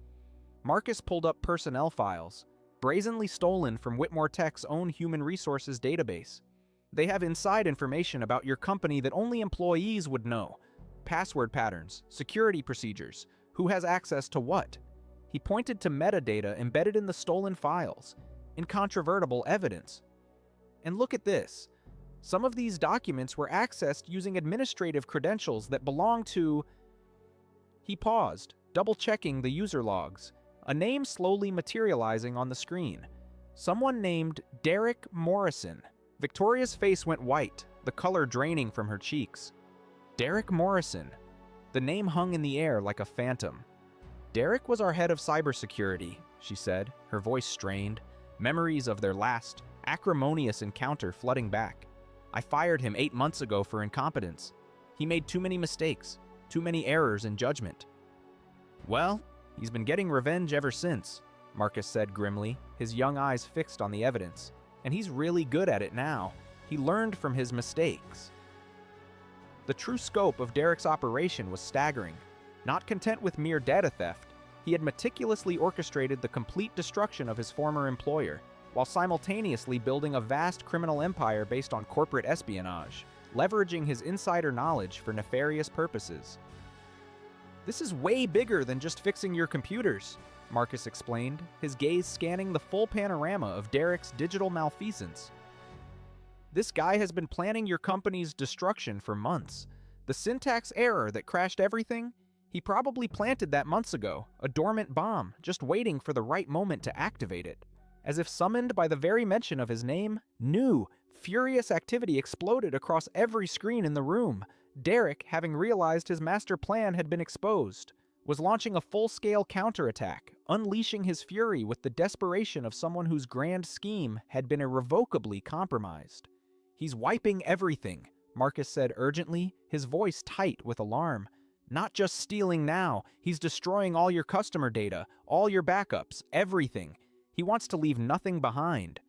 Marcus pulled up personnel files, brazenly stolen from Whitmore Tech's own human resources database. They have inside information about your company that only employees would know. Password patterns, security procedures, who has access to what. He pointed to metadata embedded in the stolen files, incontrovertible evidence. And look at this. Some of these documents were accessed using administrative credentials that belong to... He paused, double-checking the user logs, a name slowly materializing on the screen. Someone named Derek Morrison. Victoria's face went white, the color draining from her cheeks. Derek Morrison. The name hung in the air like a phantom. Derek was our head of cybersecurity, she said, her voice strained, memories of their last, acrimonious encounter flooding back. I fired him 8 months ago for incompetence. He made too many mistakes, too many errors in judgment. Well, he's been getting revenge ever since, Marcus said grimly, his young eyes fixed on the evidence. And he's really good at it now. He learned from his mistakes. The true scope of Derek's operation was staggering. Not content with mere data theft, he had meticulously orchestrated the complete destruction of his former employer, while simultaneously building a vast criminal empire based on corporate espionage, leveraging his insider knowledge for nefarious purposes. This is way bigger than just fixing your computers, Marcus explained, his gaze scanning the full panorama of Derek's digital malfeasance. This guy has been planning your company's destruction for months. The syntax error that crashed everything, he probably planted that months ago, a dormant bomb, just waiting for the right moment to activate it. As if summoned by the very mention of his name, new, furious activity exploded across every screen in the room. Derek, having realized his master plan had been exposed, was launching a full-scale counterattack, unleashing his fury with the desperation of someone whose grand scheme had been irrevocably compromised. He's wiping everything, Marcus said urgently, his voice tight with alarm. Not just stealing now, he's destroying all your customer data, all your backups, everything. He wants to leave nothing behind.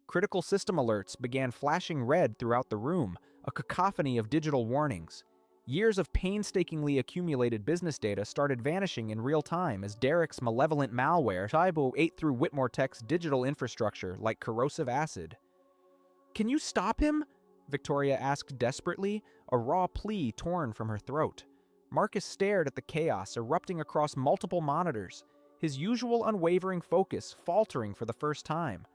Critical system alerts began flashing red throughout the room, a cacophony of digital warnings. Years of painstakingly accumulated business data started vanishing in real time as Derek's malevolent malware ate through Whitmore Tech's digital infrastructure like corrosive acid. "Can you stop him?" Victoria asked desperately, a raw plea torn from her throat. Marcus stared at the chaos erupting across multiple monitors, his usual unwavering focus faltering for the first time.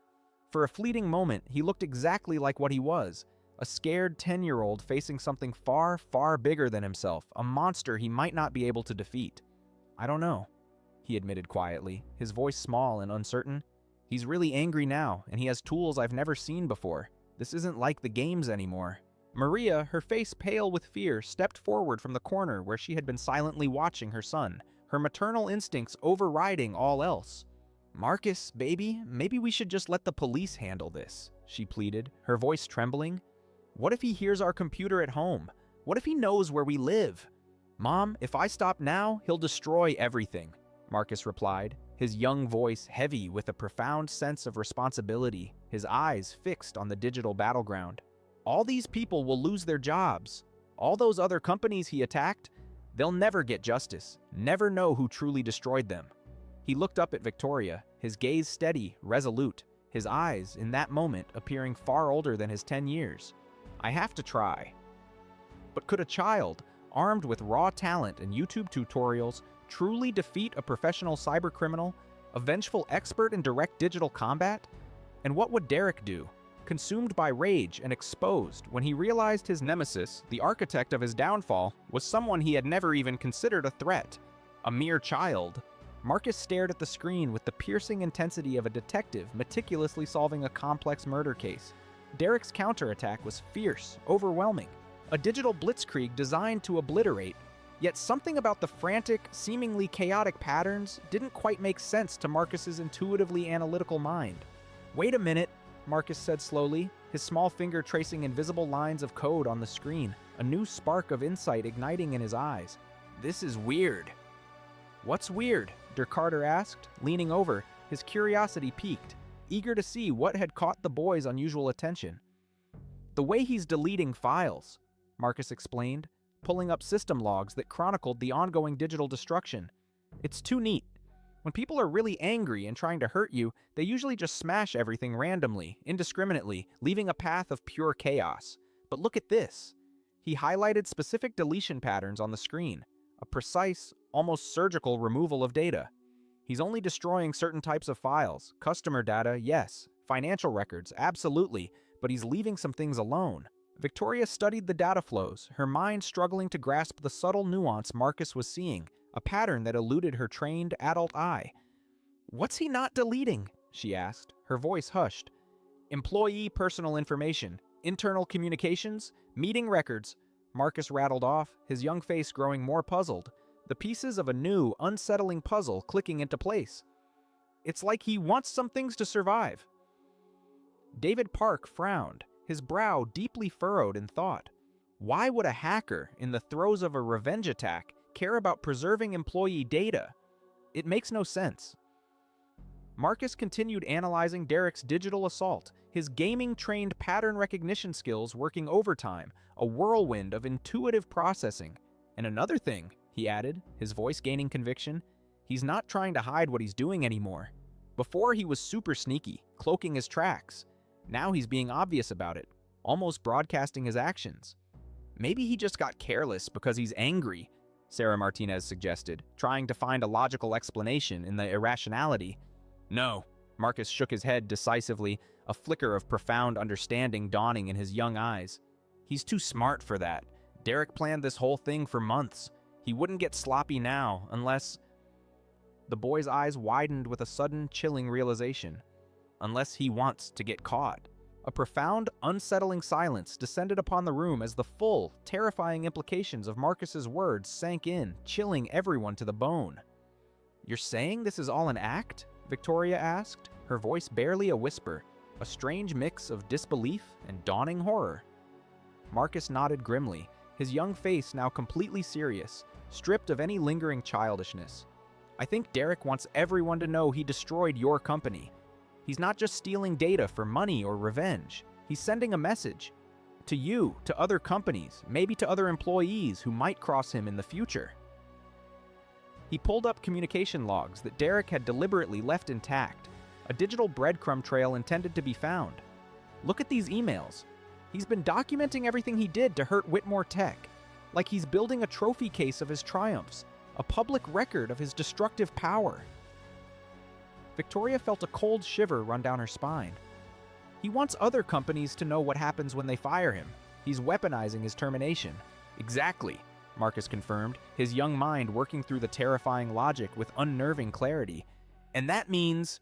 For a fleeting moment, he looked exactly like what he was, a scared 10-year-old facing something far, far bigger than himself, a monster he might not be able to defeat. "I don't know," he admitted quietly, his voice small and uncertain. "He's really angry now, and he has tools I've never seen before. This isn't like the games anymore." Maria, her face pale with fear, stepped forward from the corner where she had been silently watching her son, her maternal instincts overriding all else. "Marcus, baby, maybe we should just let the police handle this," she pleaded, her voice trembling. "What if he hears our computer at home? What if he knows where we live?" "Mom, if I stop now, he'll destroy everything," Marcus replied, his young voice heavy with a profound sense of responsibility, his eyes fixed on the digital battleground. "All these people will lose their jobs. All those other companies he attacked, they'll never get justice, never know who truly destroyed them." He looked up at Victoria, his gaze steady, resolute, his eyes, in that moment, appearing far older than his 10 years. "I have to try." But could a child, armed with raw talent and YouTube tutorials, truly defeat a professional cybercriminal, a vengeful expert in direct digital combat? And what would Derek do, consumed by rage and exposed when he realized his nemesis, the architect of his downfall, was someone he had never even considered a threat? A mere child. Marcus stared at the screen with the piercing intensity of a detective meticulously solving a complex murder case. Derek's counterattack was fierce, overwhelming, a digital blitzkrieg designed to obliterate. Yet something about the frantic, seemingly chaotic patterns didn't quite make sense to Marcus's intuitively analytical mind. "Wait a minute," Marcus said slowly, his small finger tracing invisible lines of code on the screen, a new spark of insight igniting in his eyes. "This is weird." "What's weird?" Der Carter asked, leaning over, his curiosity piqued, eager to see what had caught the boy's unusual attention. "The way he's deleting files," Marcus explained, pulling up system logs that chronicled the ongoing digital destruction. "It's too neat. When people are really angry and trying to hurt you, they usually just smash everything randomly, indiscriminately, leaving a path of pure chaos. But look at this. He highlighted specific deletion patterns on the screen, a precise, almost surgical removal of data. He's only destroying certain types of files. Customer data, yes. Financial records, absolutely. But he's leaving some things alone. Victoria studied the data flows, her mind struggling to grasp the subtle nuance Marcus was seeing, a pattern that eluded her trained adult eye. "What's he not deleting?" she asked, her voice hushed. "Employee personal information, internal communications, meeting records," Marcus rattled off, his young face growing more puzzled, the pieces of a new, unsettling puzzle clicking into place. It's like he wants some things to survive. David Park frowned, his brow deeply furrowed in thought. Why would a hacker, in the throes of a revenge attack, care about preserving employee data? It makes no sense. Marcus continued analyzing Derek's digital assault, his gaming-trained pattern recognition skills working overtime, a whirlwind of intuitive processing. And another thing, he added, his voice gaining conviction, he's not trying to hide what he's doing anymore. Before he was super sneaky, cloaking his tracks. Now he's being obvious about it, almost broadcasting his actions. Maybe he just got careless because he's angry, Sarah Martinez suggested, trying to find a logical explanation in the irrationality. No, Marcus shook his head decisively, a flicker of profound understanding dawning in his young eyes. He's too smart for that. Derek planned this whole thing for months. He wouldn't get sloppy now unless... The boy's eyes widened with a sudden, chilling realization. Unless he wants to get caught. A profound, unsettling silence descended upon the room as the full, terrifying implications of Marcus's words sank in, chilling everyone to the bone. "You're saying this is all an act?" Victoria asked, her voice barely a whisper, a strange mix of disbelief and dawning horror. Marcus nodded grimly, his young face now completely serious, stripped of any lingering childishness. "I think Derek wants everyone to know he destroyed your company. He's not just stealing data for money or revenge. He's sending a message. To you, to other companies, maybe to other employees who might cross him in the future." He pulled up communication logs that Derek had deliberately left intact, a digital breadcrumb trail intended to be found. Look at these emails. He's been documenting everything he did to hurt Whitmore Tech, like he's building a trophy case of his triumphs, a public record of his destructive power. Victoria felt a cold shiver run down her spine. He wants other companies to know what happens when they fire him. He's weaponizing his termination. Exactly, Marcus confirmed, his young mind working through the terrifying logic with unnerving clarity. And that means...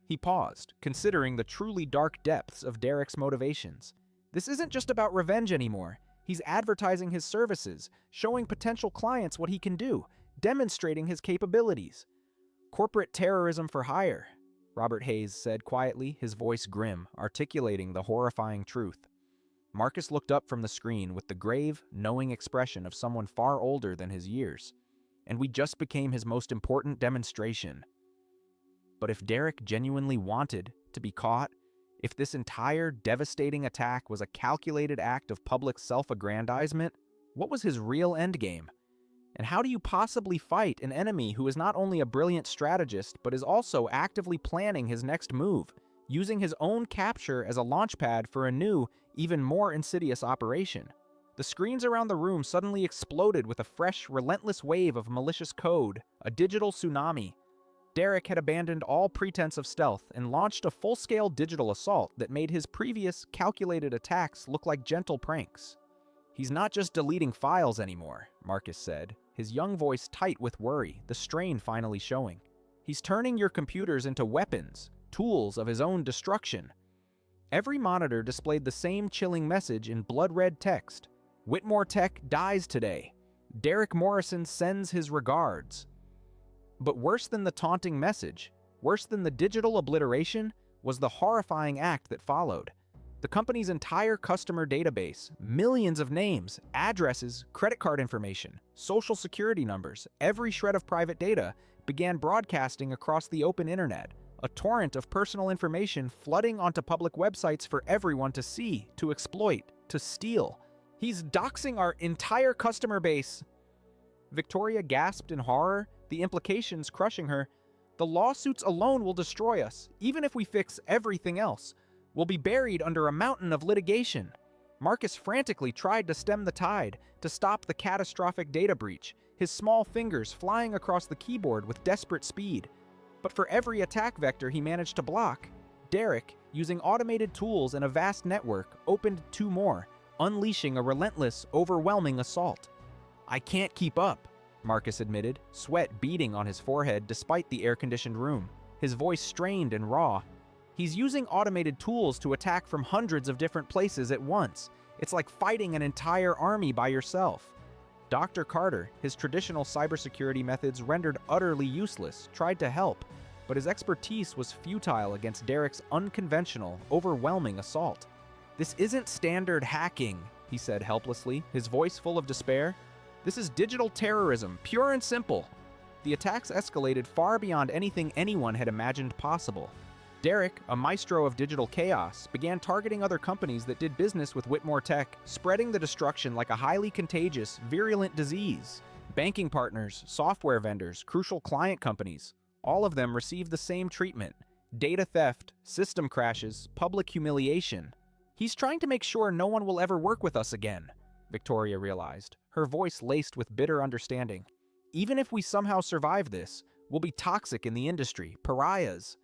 He paused, considering the truly dark depths of Derek's motivations. This isn't just about revenge anymore. He's advertising his services, showing potential clients what he can do, demonstrating his capabilities. "Corporate terrorism for hire," Robert Hayes said quietly, his voice grim, articulating the horrifying truth. Marcus looked up from the screen with the grave, knowing expression of someone far older than his years. And we just became his most important demonstration. But if Derek genuinely wanted to be caught, if this entire devastating attack was a calculated act of public self-aggrandizement, what was his real endgame? And how do you possibly fight an enemy who is not only a brilliant strategist, but is also actively planning his next move, using his own capture as a launchpad for a new, even more insidious operation? The screens around the room suddenly exploded with a fresh, relentless wave of malicious code, a digital tsunami. Derek had abandoned all pretense of stealth and launched a full-scale digital assault that made his previous, calculated attacks look like gentle pranks. "He's not just deleting files anymore," Marcus said, his young voice tight with worry, the strain finally showing. "He's turning your computers into weapons, tools of his own destruction." Every monitor displayed the same chilling message in blood-red text. "Whitmore Tech dies today. Derek Morrison sends his regards." But worse than the taunting message, worse than the digital obliteration, was the horrifying act that followed. The company's entire customer database, millions of names, addresses, credit card information, social security numbers, every shred of private data, began broadcasting across the open internet, a torrent of personal information flooding onto public websites for everyone to see, to exploit, to steal. "He's doxing our entire customer base." Victoria gasped in horror, the implications crushing her. The lawsuits alone will destroy us, even if we fix everything else. We'll be buried under a mountain of litigation." Marcus frantically tried to stem the tide, to stop the catastrophic data breach, his small fingers flying across the keyboard with desperate speed. But for every attack vector he managed to block, Derek, using automated tools and a vast network, opened 2 more, unleashing a relentless, overwhelming assault. "I can't keep up," Marcus admitted, sweat beading on his forehead despite the air-conditioned room, his voice strained and raw. He's using automated tools to attack from hundreds of different places at once. It's like fighting an entire army by yourself. Dr. Carter, his traditional cybersecurity methods rendered utterly useless, tried to help, but his expertise was futile against Derek's unconventional, overwhelming assault. "This isn't standard hacking," he said helplessly, his voice full of despair. "This is digital terrorism, pure and simple." The attacks escalated far beyond anything anyone had imagined possible. Derek, a maestro of digital chaos, began targeting other companies that did business with Whitmore Tech, spreading the destruction like a highly contagious, virulent disease. Banking partners, software vendors, crucial client companies, all of them received the same treatment: data theft, system crashes, public humiliation. "He's trying to make sure no one will ever work with us again," Victoria realized, her voice laced with bitter understanding. "Even if we somehow survive this, we'll be toxic in the industry, pariahs."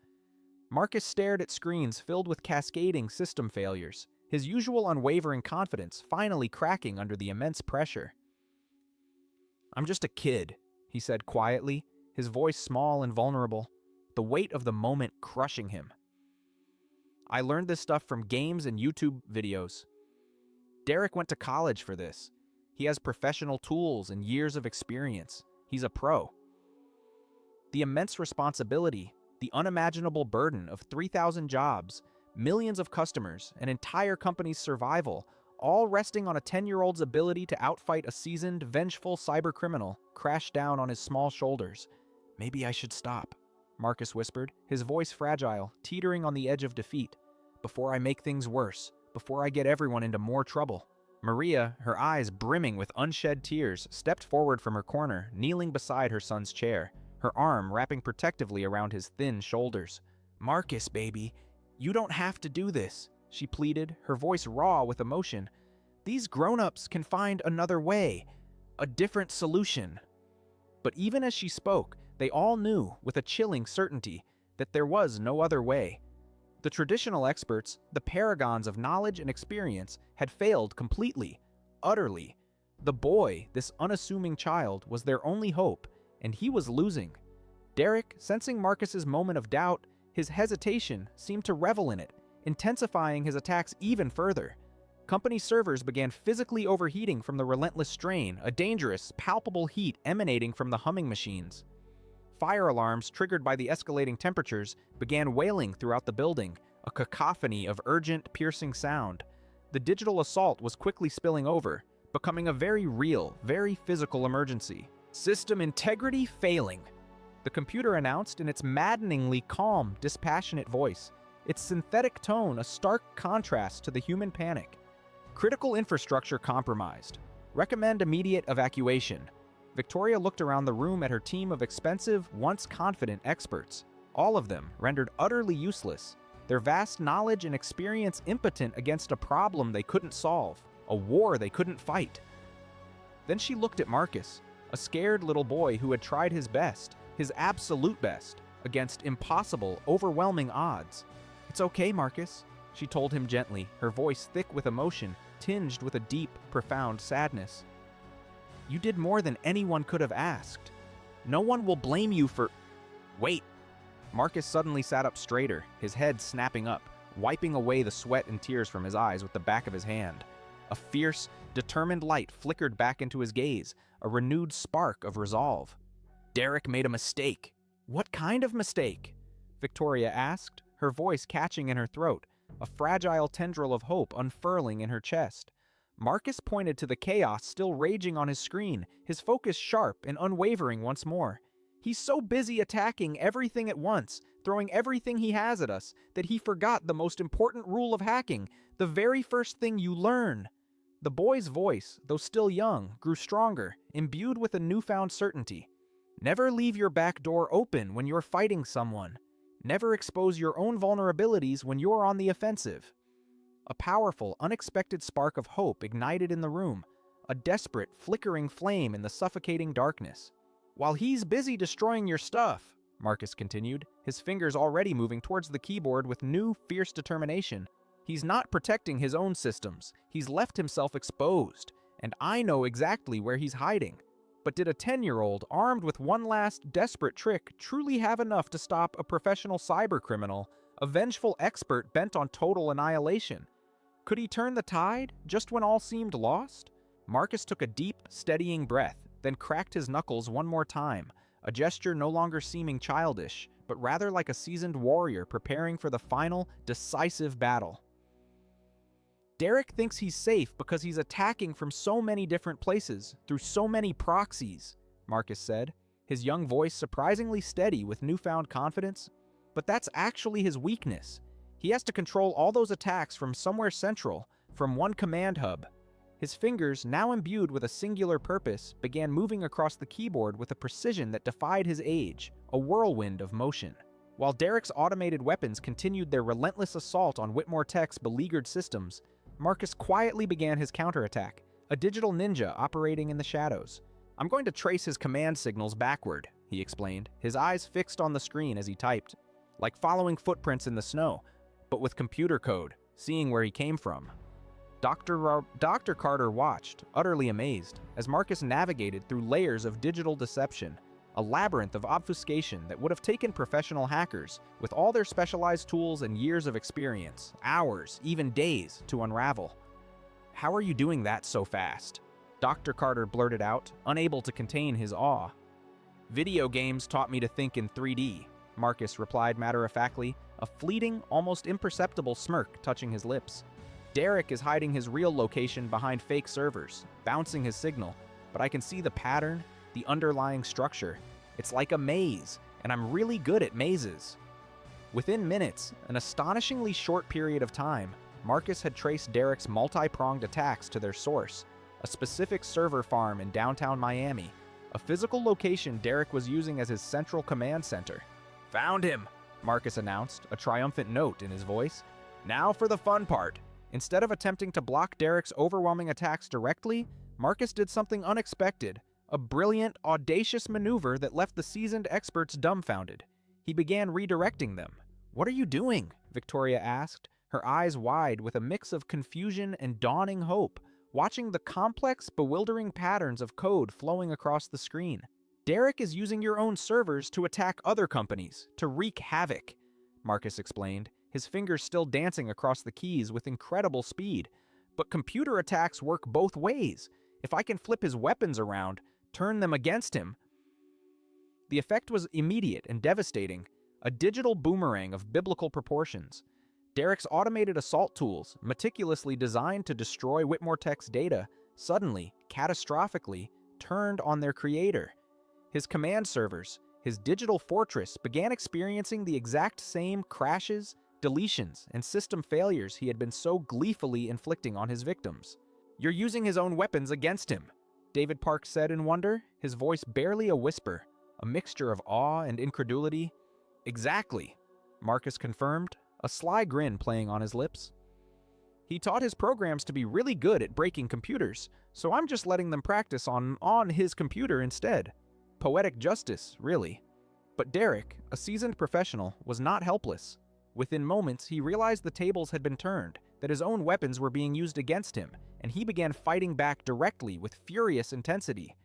Marcus stared at screens filled with cascading system failures, his usual unwavering confidence finally cracking under the immense pressure. "I'm just a kid," he said quietly, his voice small and vulnerable, the weight of the moment crushing him. "I learned this stuff from games and YouTube videos. Derek went to college for this. He has professional tools and years of experience. He's a pro." The immense responsibility, the unimaginable burden of 3,000 jobs, millions of customers, an entire company's survival, all resting on a 10-year-old's ability to outfight a seasoned, vengeful cybercriminal, crashed down on his small shoulders. "Maybe I should stop," Marcus whispered, his voice fragile, teetering on the edge of defeat. "Before I make things worse, before I get everyone into more trouble." Maria, her eyes brimming with unshed tears, stepped forward from her corner, kneeling beside her son's chair, her arm wrapping protectively around his thin shoulders. "Marcus, baby, you don't have to do this," she pleaded, her voice raw with emotion. "These grown-ups can find another way, a different solution." But even as she spoke, they all knew, with a chilling certainty, that there was no other way. The traditional experts, the paragons of knowledge and experience, had failed completely, utterly. The boy, this unassuming child, was their only hope, and he was losing. Derek, sensing Marcus's moment of doubt, his hesitation, seemed to revel in it, intensifying his attacks even further. Company servers began physically overheating from the relentless strain, a dangerous, palpable heat emanating from the humming machines. Fire alarms, triggered by the escalating temperatures, began wailing throughout the building, a cacophony of urgent, piercing sound. The digital assault was quickly spilling over, becoming a very real, very physical emergency. "System integrity failing," the computer announced in its maddeningly calm, dispassionate voice, its synthetic tone a stark contrast to the human panic. "Critical infrastructure compromised. Recommend immediate evacuation." Victoria looked around the room at her team of expensive, once confident experts, all of them rendered utterly useless, their vast knowledge and experience impotent against a problem they couldn't solve, a war they couldn't fight. Then she looked at Marcus, a scared little boy who had tried his best, his absolute best, against impossible, overwhelming odds. "It's okay, Marcus," she told him gently, her voice thick with emotion, tinged with a deep, profound sadness. "You did more than anyone could have asked. No one will blame you for—" "Wait!" Marcus suddenly sat up straighter, his head snapping up, wiping away the sweat and tears from his eyes with the back of his hand. A fierce, determined light flickered back into his gaze, a renewed spark of resolve. "Derek made a mistake." "What kind of mistake?" Victoria asked, her voice catching in her throat, a fragile tendril of hope unfurling in her chest. Marcus pointed to the chaos still raging on his screen, his focus sharp and unwavering once more. "He's so busy attacking everything at once, throwing everything he has at us, that he forgot the most important rule of hacking, the very first thing you learn." The boy's voice, though still young, grew stronger, imbued with a newfound certainty. Never leave your back door open when you're fighting someone. Never expose your own vulnerabilities when you're on the offensive. A powerful, unexpected spark of hope ignited in the room, a desperate, flickering flame in the suffocating darkness. While he's busy destroying your stuff, Marcus continued, his fingers already moving towards the keyboard with new, fierce determination, he's not protecting his own systems. He's left himself exposed, and I know exactly where he's hiding. But did a 10-year-old, armed with one last desperate trick, truly have enough to stop a professional cybercriminal, a vengeful expert bent on total annihilation? Could he turn the tide, just when all seemed lost? Marcus took a deep, steadying breath, then cracked his knuckles one more time, a gesture no longer seeming childish, but rather like a seasoned warrior preparing for the final, decisive battle. Derek thinks he's safe because he's attacking from so many different places, through so many proxies, Marcus said, his young voice surprisingly steady with newfound confidence. But that's actually his weakness. He has to control all those attacks from somewhere central, from one command hub. His fingers, now imbued with a singular purpose, began moving across the keyboard with a precision that defied his age, a whirlwind of motion. While Derek's automated weapons continued their relentless assault on Whitmore Tech's beleaguered systems, Marcus quietly began his counterattack, a digital ninja operating in the shadows. I'm going to trace his command signals backward, he explained, his eyes fixed on the screen as he typed, like following footprints in the snow, but with computer code, seeing where he came from. Dr. Carter watched, utterly amazed, as Marcus navigated through layers of digital deception, a labyrinth of obfuscation that would have taken professional hackers, with all their specialized tools and years of experience, hours, even days, to unravel. How are you doing that so fast? Dr. Carter blurted out, unable to contain his awe. Video games taught me to think in 3D, Marcus replied matter-of-factly, a fleeting, almost imperceptible smirk touching his lips. Derek is hiding his real location behind fake servers, bouncing his signal, but I can see the pattern, the underlying structure. It's like a maze, and I'm really good at mazes. Within minutes, an astonishingly short period of time, Marcus had traced Derek's multi-pronged attacks to their source, a specific server farm in downtown Miami, a physical location Derek was using as his central command center. Found him, Marcus announced, a triumphant note in his voice. Now for the fun part. Instead of attempting to block Derek's overwhelming attacks directly, Marcus did something unexpected, a brilliant, audacious maneuver that left the seasoned experts dumbfounded. He began redirecting them. What are you doing? Victoria asked, her eyes wide with a mix of confusion and dawning hope, watching the complex, bewildering patterns of code flowing across the screen. Derek is using your own servers to attack other companies, to wreak havoc, Marcus explained, his fingers still dancing across the keys with incredible speed. But computer attacks work both ways. If I can flip his weapons around, turn them against him. The effect was immediate and devastating, a digital boomerang of biblical proportions. Derek's automated assault tools, meticulously designed to destroy Whitmore Tech's data, suddenly, catastrophically, turned on their creator. His command servers, his digital fortress, began experiencing the exact same crashes, deletions, and system failures he had been so gleefully inflicting on his victims. You're using his own weapons against him, David Park said in wonder, his voice barely a whisper, a mixture of awe and incredulity. Exactly, Marcus confirmed, a sly grin playing on his lips. He taught his programs to be really good at breaking computers, so I'm just letting them practice on his computer instead. Poetic justice, really. But Derek, a seasoned professional, was not helpless. Within moments, he realized the tables had been turned, that his own weapons were being used against him, and he began fighting back directly with furious intensity.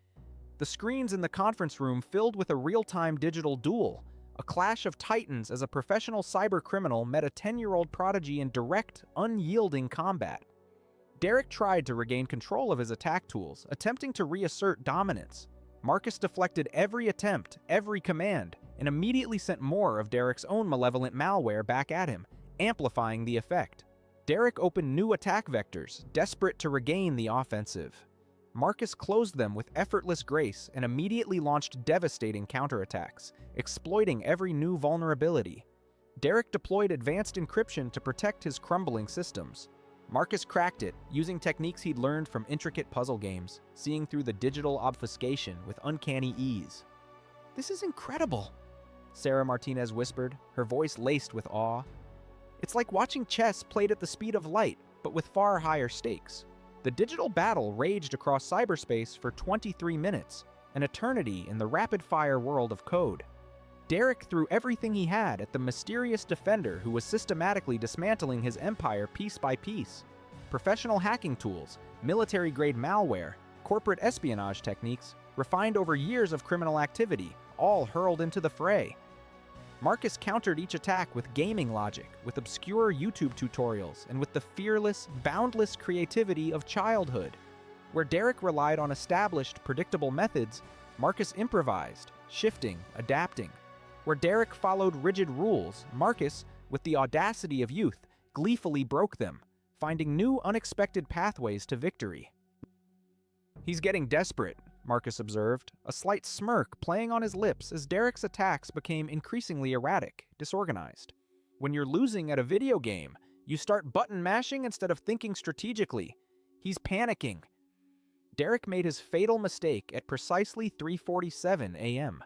The screens in the conference room filled with a real-time digital duel, a clash of titans as a professional cybercriminal met a 10-year-old prodigy in direct, unyielding combat. Derek tried to regain control of his attack tools, attempting to reassert dominance. Marcus deflected every attempt, every command, and immediately sent more of Derek's own malevolent malware back at him, amplifying the effect. Derek opened new attack vectors, desperate to regain the offensive. Marcus closed them with effortless grace and immediately launched devastating counterattacks, exploiting every new vulnerability. Derek deployed advanced encryption to protect his crumbling systems. Marcus cracked it, using techniques he'd learned from intricate puzzle games, seeing through the digital obfuscation with uncanny ease. "This is incredible," Sarah Martinez whispered, her voice laced with awe. "It's like watching chess played at the speed of light, but with far higher stakes." The digital battle raged across cyberspace for 23 minutes, an eternity in the rapid-fire world of code. Derek threw everything he had at the mysterious defender who was systematically dismantling his empire piece by piece. Professional hacking tools, military-grade malware, corporate espionage techniques, refined over years of criminal activity, all hurled into the fray. Marcus countered each attack with gaming logic, with obscure YouTube tutorials, and with the fearless, boundless creativity of childhood. Where Derek relied on established, predictable methods, Marcus improvised, shifting, adapting. Where Derek followed rigid rules, Marcus, with the audacity of youth, gleefully broke them, finding new, unexpected pathways to victory. "He's getting desperate," Marcus observed, a slight smirk playing on his lips as Derek's attacks became increasingly erratic, disorganized. "When you're losing at a video game, you start button mashing instead of thinking strategically. He's panicking." Derek made his fatal mistake at precisely 3:47 a.m.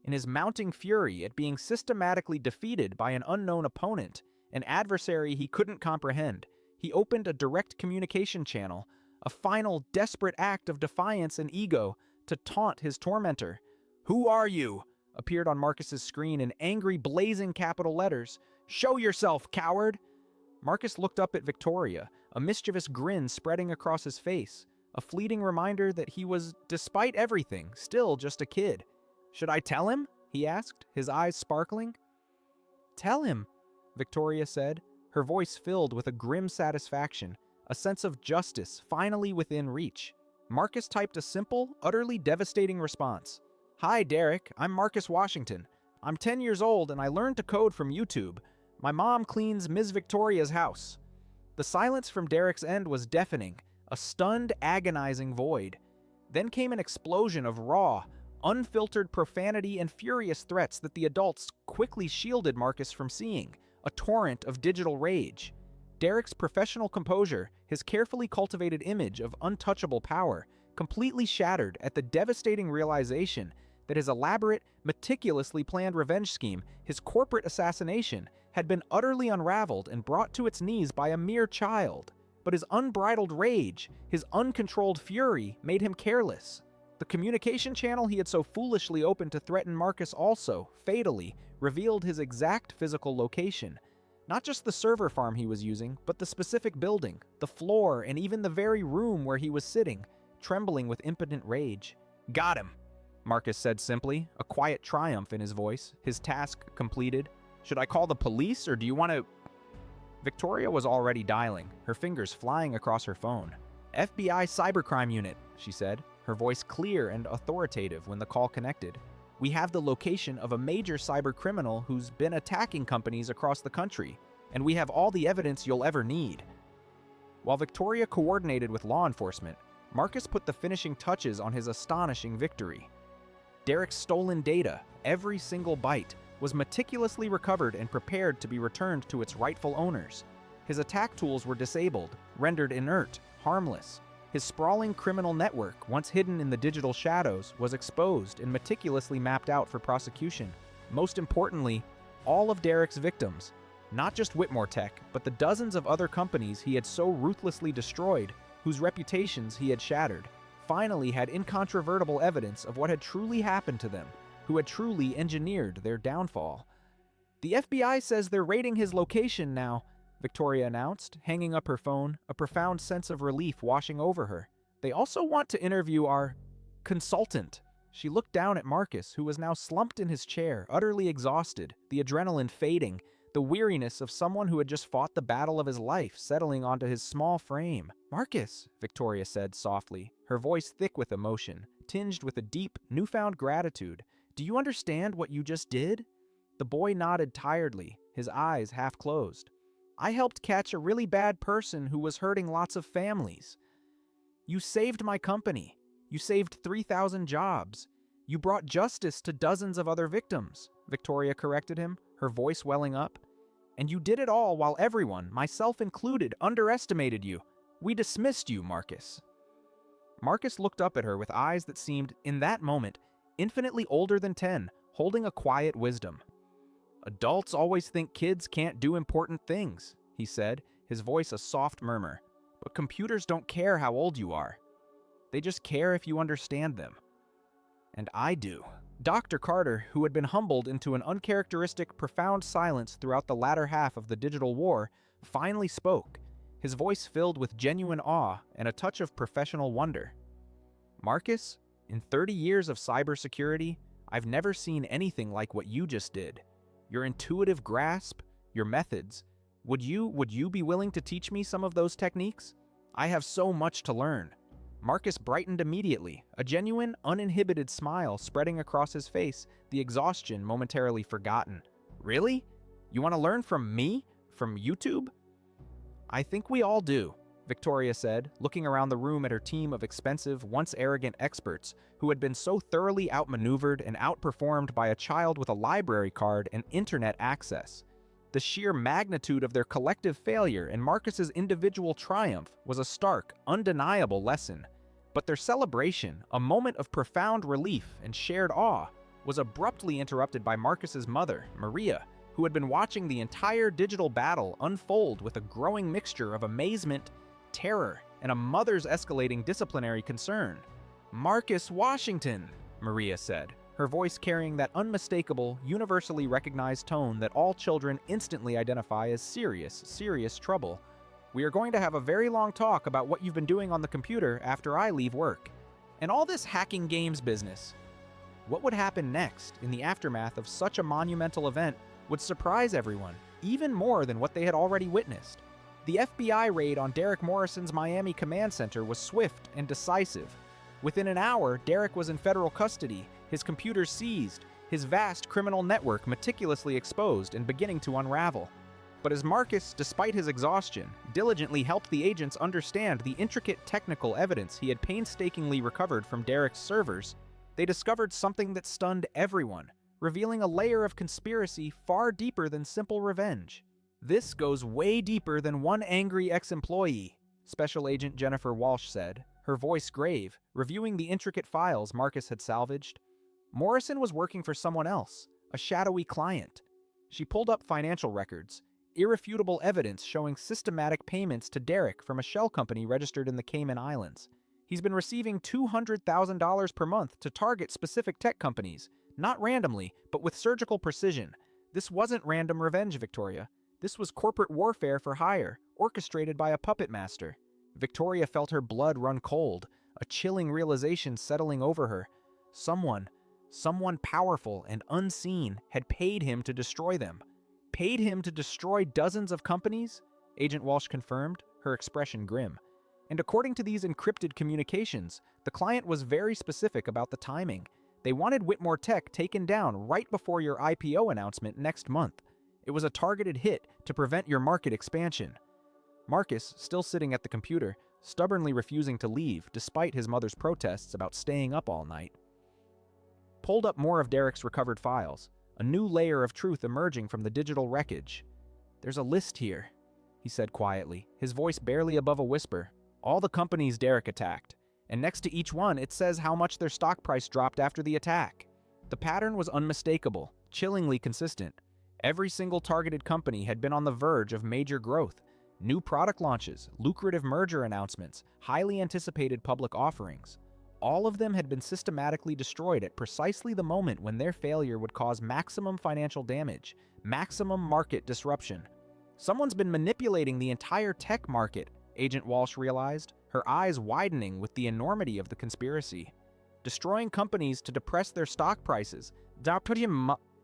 In his mounting fury at being systematically defeated by an unknown opponent, an adversary he couldn't comprehend, he opened a direct communication channel, a final, desperate act of defiance and ego, to taunt his tormentor. "Who are you?" appeared on Marcus's screen in angry, blazing capital letters. "Show yourself, coward!" Marcus looked up at Victoria, a mischievous grin spreading across his face, a fleeting reminder that he was, despite everything, still just a kid. "Should I tell him?" he asked, his eyes sparkling. "Tell him," Victoria said, her voice filled with a grim satisfaction, a sense of justice finally within reach. Marcus typed a simple, utterly devastating response. "Hi, Derek. I'm Marcus Washington. I'm 10 years old and I learned to code from YouTube. My mom cleans Ms. Victoria's house." The silence from Derek's end was deafening, a stunned, agonizing void. Then came an explosion of raw, unfiltered profanity and furious threats that the adults quickly shielded Marcus from seeing, a torrent of digital rage. Derek's professional composure, his carefully cultivated image of untouchable power, completely shattered at the devastating realization that his elaborate, meticulously planned revenge scheme, his corporate assassination, had been utterly unraveled and brought to its knees by a mere child. But his unbridled rage, his uncontrolled fury, made him careless. The communication channel he had so foolishly opened to threaten Marcus also, fatally, revealed his exact physical location. Not just the server farm he was using, but the specific building, the floor, and even the very room where he was sitting, trembling with impotent rage. "Got him," Marcus said simply, a quiet triumph in his voice, his task completed. "Should I call the police, or do you want to—" Victoria was already dialing, her fingers flying across her phone. "FBI Cybercrime Unit," she said, her voice clear and authoritative when the call connected. "We have the location of a major cyber criminal who's been attacking companies across the country, and we have all the evidence you'll ever need." While Victoria coordinated with law enforcement, Marcus put the finishing touches on his astonishing victory. Derek's stolen data, every single byte, was meticulously recovered and prepared to be returned to its rightful owners. His attack tools were disabled, rendered inert, harmless. His sprawling criminal network, once hidden in the digital shadows, was exposed and meticulously mapped out for prosecution. Most importantly, all of Derek's victims, not just Whitmore Tech, but the dozens of other companies he had so ruthlessly destroyed, whose reputations he had shattered, finally had incontrovertible evidence of what had truly happened to them, who had truly engineered their downfall. "The FBI says they're raiding his location now," Victoria announced, hanging up her phone, a profound sense of relief washing over her. "They also want to interview our consultant." She looked down at Marcus, who was now slumped in his chair, utterly exhausted, the adrenaline fading, the weariness of someone who had just fought the battle of his life settling onto his small frame. "Marcus," Victoria said softly, her voice thick with emotion, tinged with a deep, newfound gratitude, "do you understand what you just did?" The boy nodded tiredly, his eyes half closed. "I helped catch a really bad person who was hurting lots of families. You saved my company. You saved 3,000 jobs. You brought justice to dozens of other victims," Victoria corrected him, her voice welling up. "And you did it all while everyone, myself included, underestimated you. We dismissed you, Marcus." Marcus looked up at her with eyes that seemed, in that moment, infinitely older than 10, holding a quiet wisdom. "Adults always think kids can't do important things," he said, his voice a soft murmur. "But computers don't care how old you are. They just care if you understand them. And I do." Dr. Carter, who had been humbled into an uncharacteristic, profound silence throughout the latter half of the digital war, finally spoke, his voice filled with genuine awe and a touch of professional wonder. "Marcus, in 30 years of cybersecurity, I've never seen anything like what you just did. Your intuitive grasp, your methods. Would you be willing to teach me some of those techniques? I have so much to learn." Marcus brightened immediately, a genuine, uninhibited smile spreading across his face, the exhaustion momentarily forgotten. "Really? You want to learn from me? From YouTube?" "I think we all do," Victoria said, looking around the room at her team of expensive, once arrogant experts who had been so thoroughly outmaneuvered and outperformed by a child with a library card and internet access. The sheer magnitude of their collective failure and Marcus's individual triumph was a stark, undeniable lesson. But their celebration, a moment of profound relief and shared awe, was abruptly interrupted by Marcus's mother, Maria, who had been watching the entire digital battle unfold with a growing mixture of amazement, terror, and a mother's escalating disciplinary concern. "Marcus Washington," Maria said, her voice carrying that unmistakable, universally recognized tone that all children instantly identify as serious trouble. "We are going to have a very long talk about what you've been doing on the computer after I leave work. And all this hacking games business." What would happen next, in the aftermath of such a monumental event, would surprise everyone, even more than what they had already witnessed. The FBI raid on Derek Morrison's Miami command center was swift and decisive. Within an hour, Derek was in federal custody, his computers seized, his vast criminal network meticulously exposed and beginning to unravel. But as Marcus, despite his exhaustion, diligently helped the agents understand the intricate technical evidence he had painstakingly recovered from Derek's servers, they discovered something that stunned everyone, revealing a layer of conspiracy far deeper than simple revenge. "This goes way deeper than one angry ex-employee," Special Agent Jennifer Walsh said, her voice grave, reviewing the intricate files Marcus had salvaged. Morrison was working for someone else, a shadowy client. She pulled up financial records, irrefutable evidence showing systematic payments to Derek from a shell company registered in the Cayman Islands. He's been receiving $200,000 per month to target specific tech companies, not randomly, but with surgical precision. This wasn't random revenge, Victoria. This was corporate warfare for hire, orchestrated by a puppet master. Victoria felt her blood run cold, a chilling realization settling over her. Someone powerful and unseen had paid him to destroy them. Paid him to destroy dozens of companies? Agent Walsh confirmed, her expression grim. And according to these encrypted communications, the client was very specific about the timing. They wanted Whitmore Tech taken down right before your IPO announcement next month. It was a targeted hit to prevent your market expansion. Marcus, still sitting at the computer, stubbornly refusing to leave despite his mother's protests about staying up all night, pulled up more of Derek's recovered files, a new layer of truth emerging from the digital wreckage. "There's a list here," he said quietly, his voice barely above a whisper. "All the companies Derek attacked, and next to each one it says how much their stock price dropped after the attack." The pattern was unmistakable, chillingly consistent. Every single targeted company had been on the verge of major growth. New product launches, lucrative merger announcements, highly anticipated public offerings. All of them had been systematically destroyed at precisely the moment when their failure would cause maximum financial damage, maximum market disruption. Someone's been manipulating the entire tech market, Agent Walsh realized, her eyes widening with the enormity of the conspiracy. Destroying companies to depress their stock prices,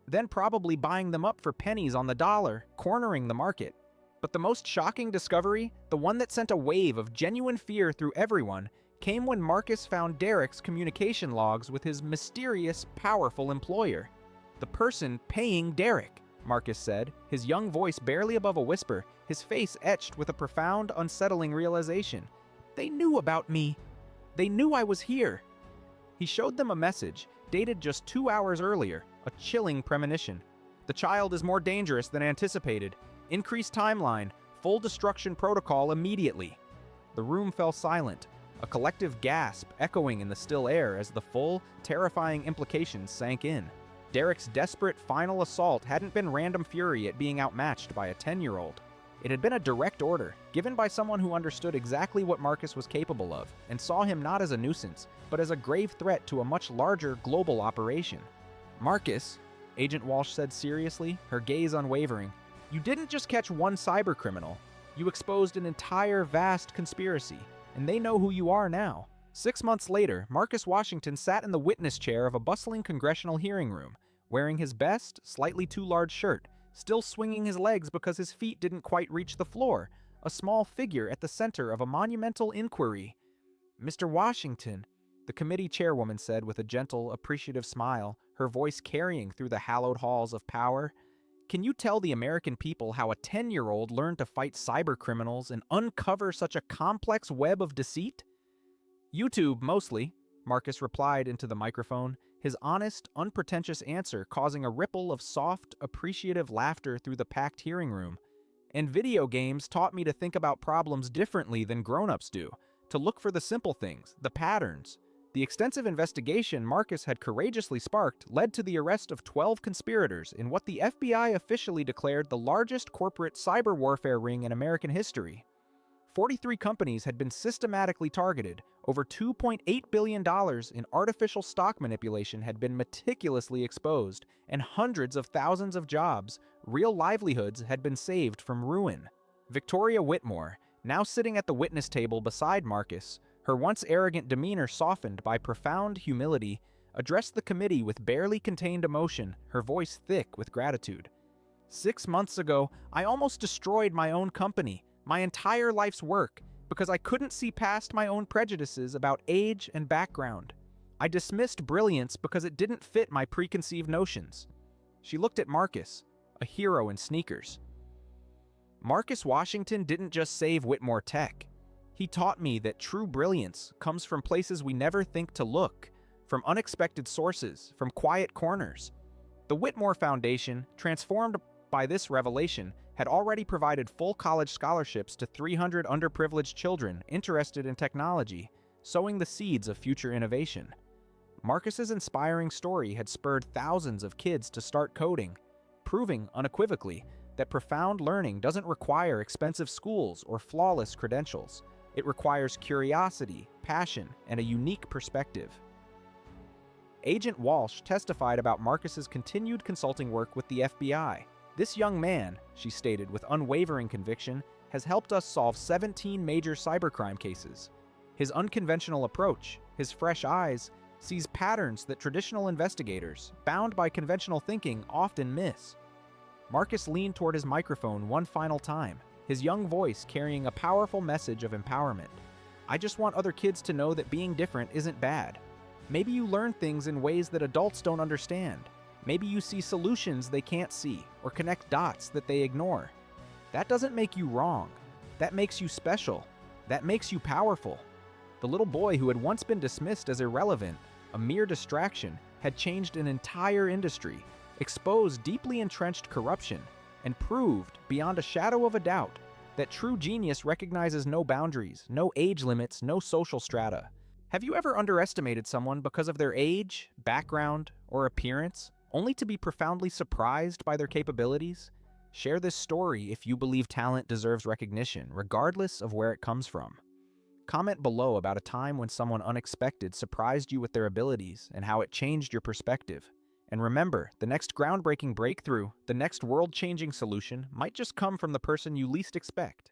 then probably buying them up for pennies on the dollar, cornering the market. But the most shocking discovery, the one that sent a wave of genuine fear through everyone, came when Marcus found Derek's communication logs with his mysterious, powerful employer. "The person paying Derek," Marcus said, his young voice barely above a whisper, his face etched with a profound, unsettling realization. "They knew about me. They knew I was here." He showed them a message, dated just 2 hours earlier, a chilling premonition. "The child is more dangerous than anticipated. Increased timeline, full destruction protocol immediately." The room fell silent. a collective gasp echoing in the still air as the full, terrifying implications sank in. Derek's desperate final assault hadn't been random fury at being outmatched by a 10-year-old. It had been a direct order, given by someone who understood exactly what Marcus was capable of, and saw him not as a nuisance, but as a grave threat to a much larger global operation. "Marcus," Agent Walsh said seriously, her gaze unwavering, "you didn't just catch one cybercriminal. You exposed an entire vast conspiracy, and they know who you are now." 6 months later, Marcus Washington sat in the witness chair of a bustling congressional hearing room, wearing his best, slightly too large shirt, still swinging his legs because his feet didn't quite reach the floor, a small figure at the center of a monumental inquiry. "Mr. Washington," the committee chairwoman said with a gentle, appreciative smile, her voice carrying through the hallowed halls of power, "can you tell the American people how a 10-year-old learned to fight cybercriminals and uncover such a complex web of deceit?" "YouTube, mostly," Marcus replied into the microphone, his honest, unpretentious answer causing a ripple of soft, appreciative laughter through the packed hearing room. "And video games taught me to think about problems differently than grown-ups do, to look for the simple things, the patterns." The extensive investigation Marcus had courageously sparked led to the arrest of 12 conspirators in what the FBI officially declared the largest corporate cyber warfare ring in American history. 43 companies had been systematically targeted, over $2.8 billion in artificial stock manipulation had been meticulously exposed, and hundreds of thousands of jobs, real livelihoods, had been saved from ruin. Victoria Whitmore, now sitting at the witness table beside Marcus, her once arrogant demeanor softened by profound humility, addressed the committee with barely contained emotion, her voice thick with gratitude. "6 months ago, I almost destroyed my own company, my entire life's work, because I couldn't see past my own prejudices about age and background. I dismissed brilliance because it didn't fit my preconceived notions." She looked at Marcus, a hero in sneakers. Marcus Washington didn't just save Whitmore Tech. He taught me that true brilliance comes from places we never think to look, from unexpected sources, from quiet corners. The Whitmore Foundation, transformed by this revelation, had already provided full college scholarships to 300 underprivileged children interested in technology, sowing the seeds of future innovation. Marcus's inspiring story had spurred thousands of kids to start coding, proving unequivocally that profound learning doesn't require expensive schools or flawless credentials. It requires curiosity, passion, and a unique perspective. Agent Walsh testified about Marcus's continued consulting work with the FBI. "This young man," she stated with unwavering conviction, "has helped us solve 17 major cybercrime cases. His unconventional approach, his fresh eyes, sees patterns that traditional investigators, bound by conventional thinking, often miss." Marcus leaned toward his microphone one final time, his young voice carrying a powerful message of empowerment. "I just want other kids to know that being different isn't bad. Maybe you learn things in ways that adults don't understand. Maybe you see solutions they can't see, or connect dots that they ignore. That doesn't make you wrong. That makes you special. That makes you powerful." The little boy who had once been dismissed as irrelevant, a mere distraction, had changed an entire industry, exposed deeply entrenched corruption, and proved, beyond a shadow of a doubt, that true genius recognizes no boundaries, no age limits, no social strata. Have you ever underestimated someone because of their age, background, or appearance, only to be profoundly surprised by their capabilities? Share this story if you believe talent deserves recognition, regardless of where it comes from. Comment below about a time when someone unexpected surprised you with their abilities and how it changed your perspective. And remember, the next groundbreaking breakthrough, the next world-changing solution, might just come from the person you least expect.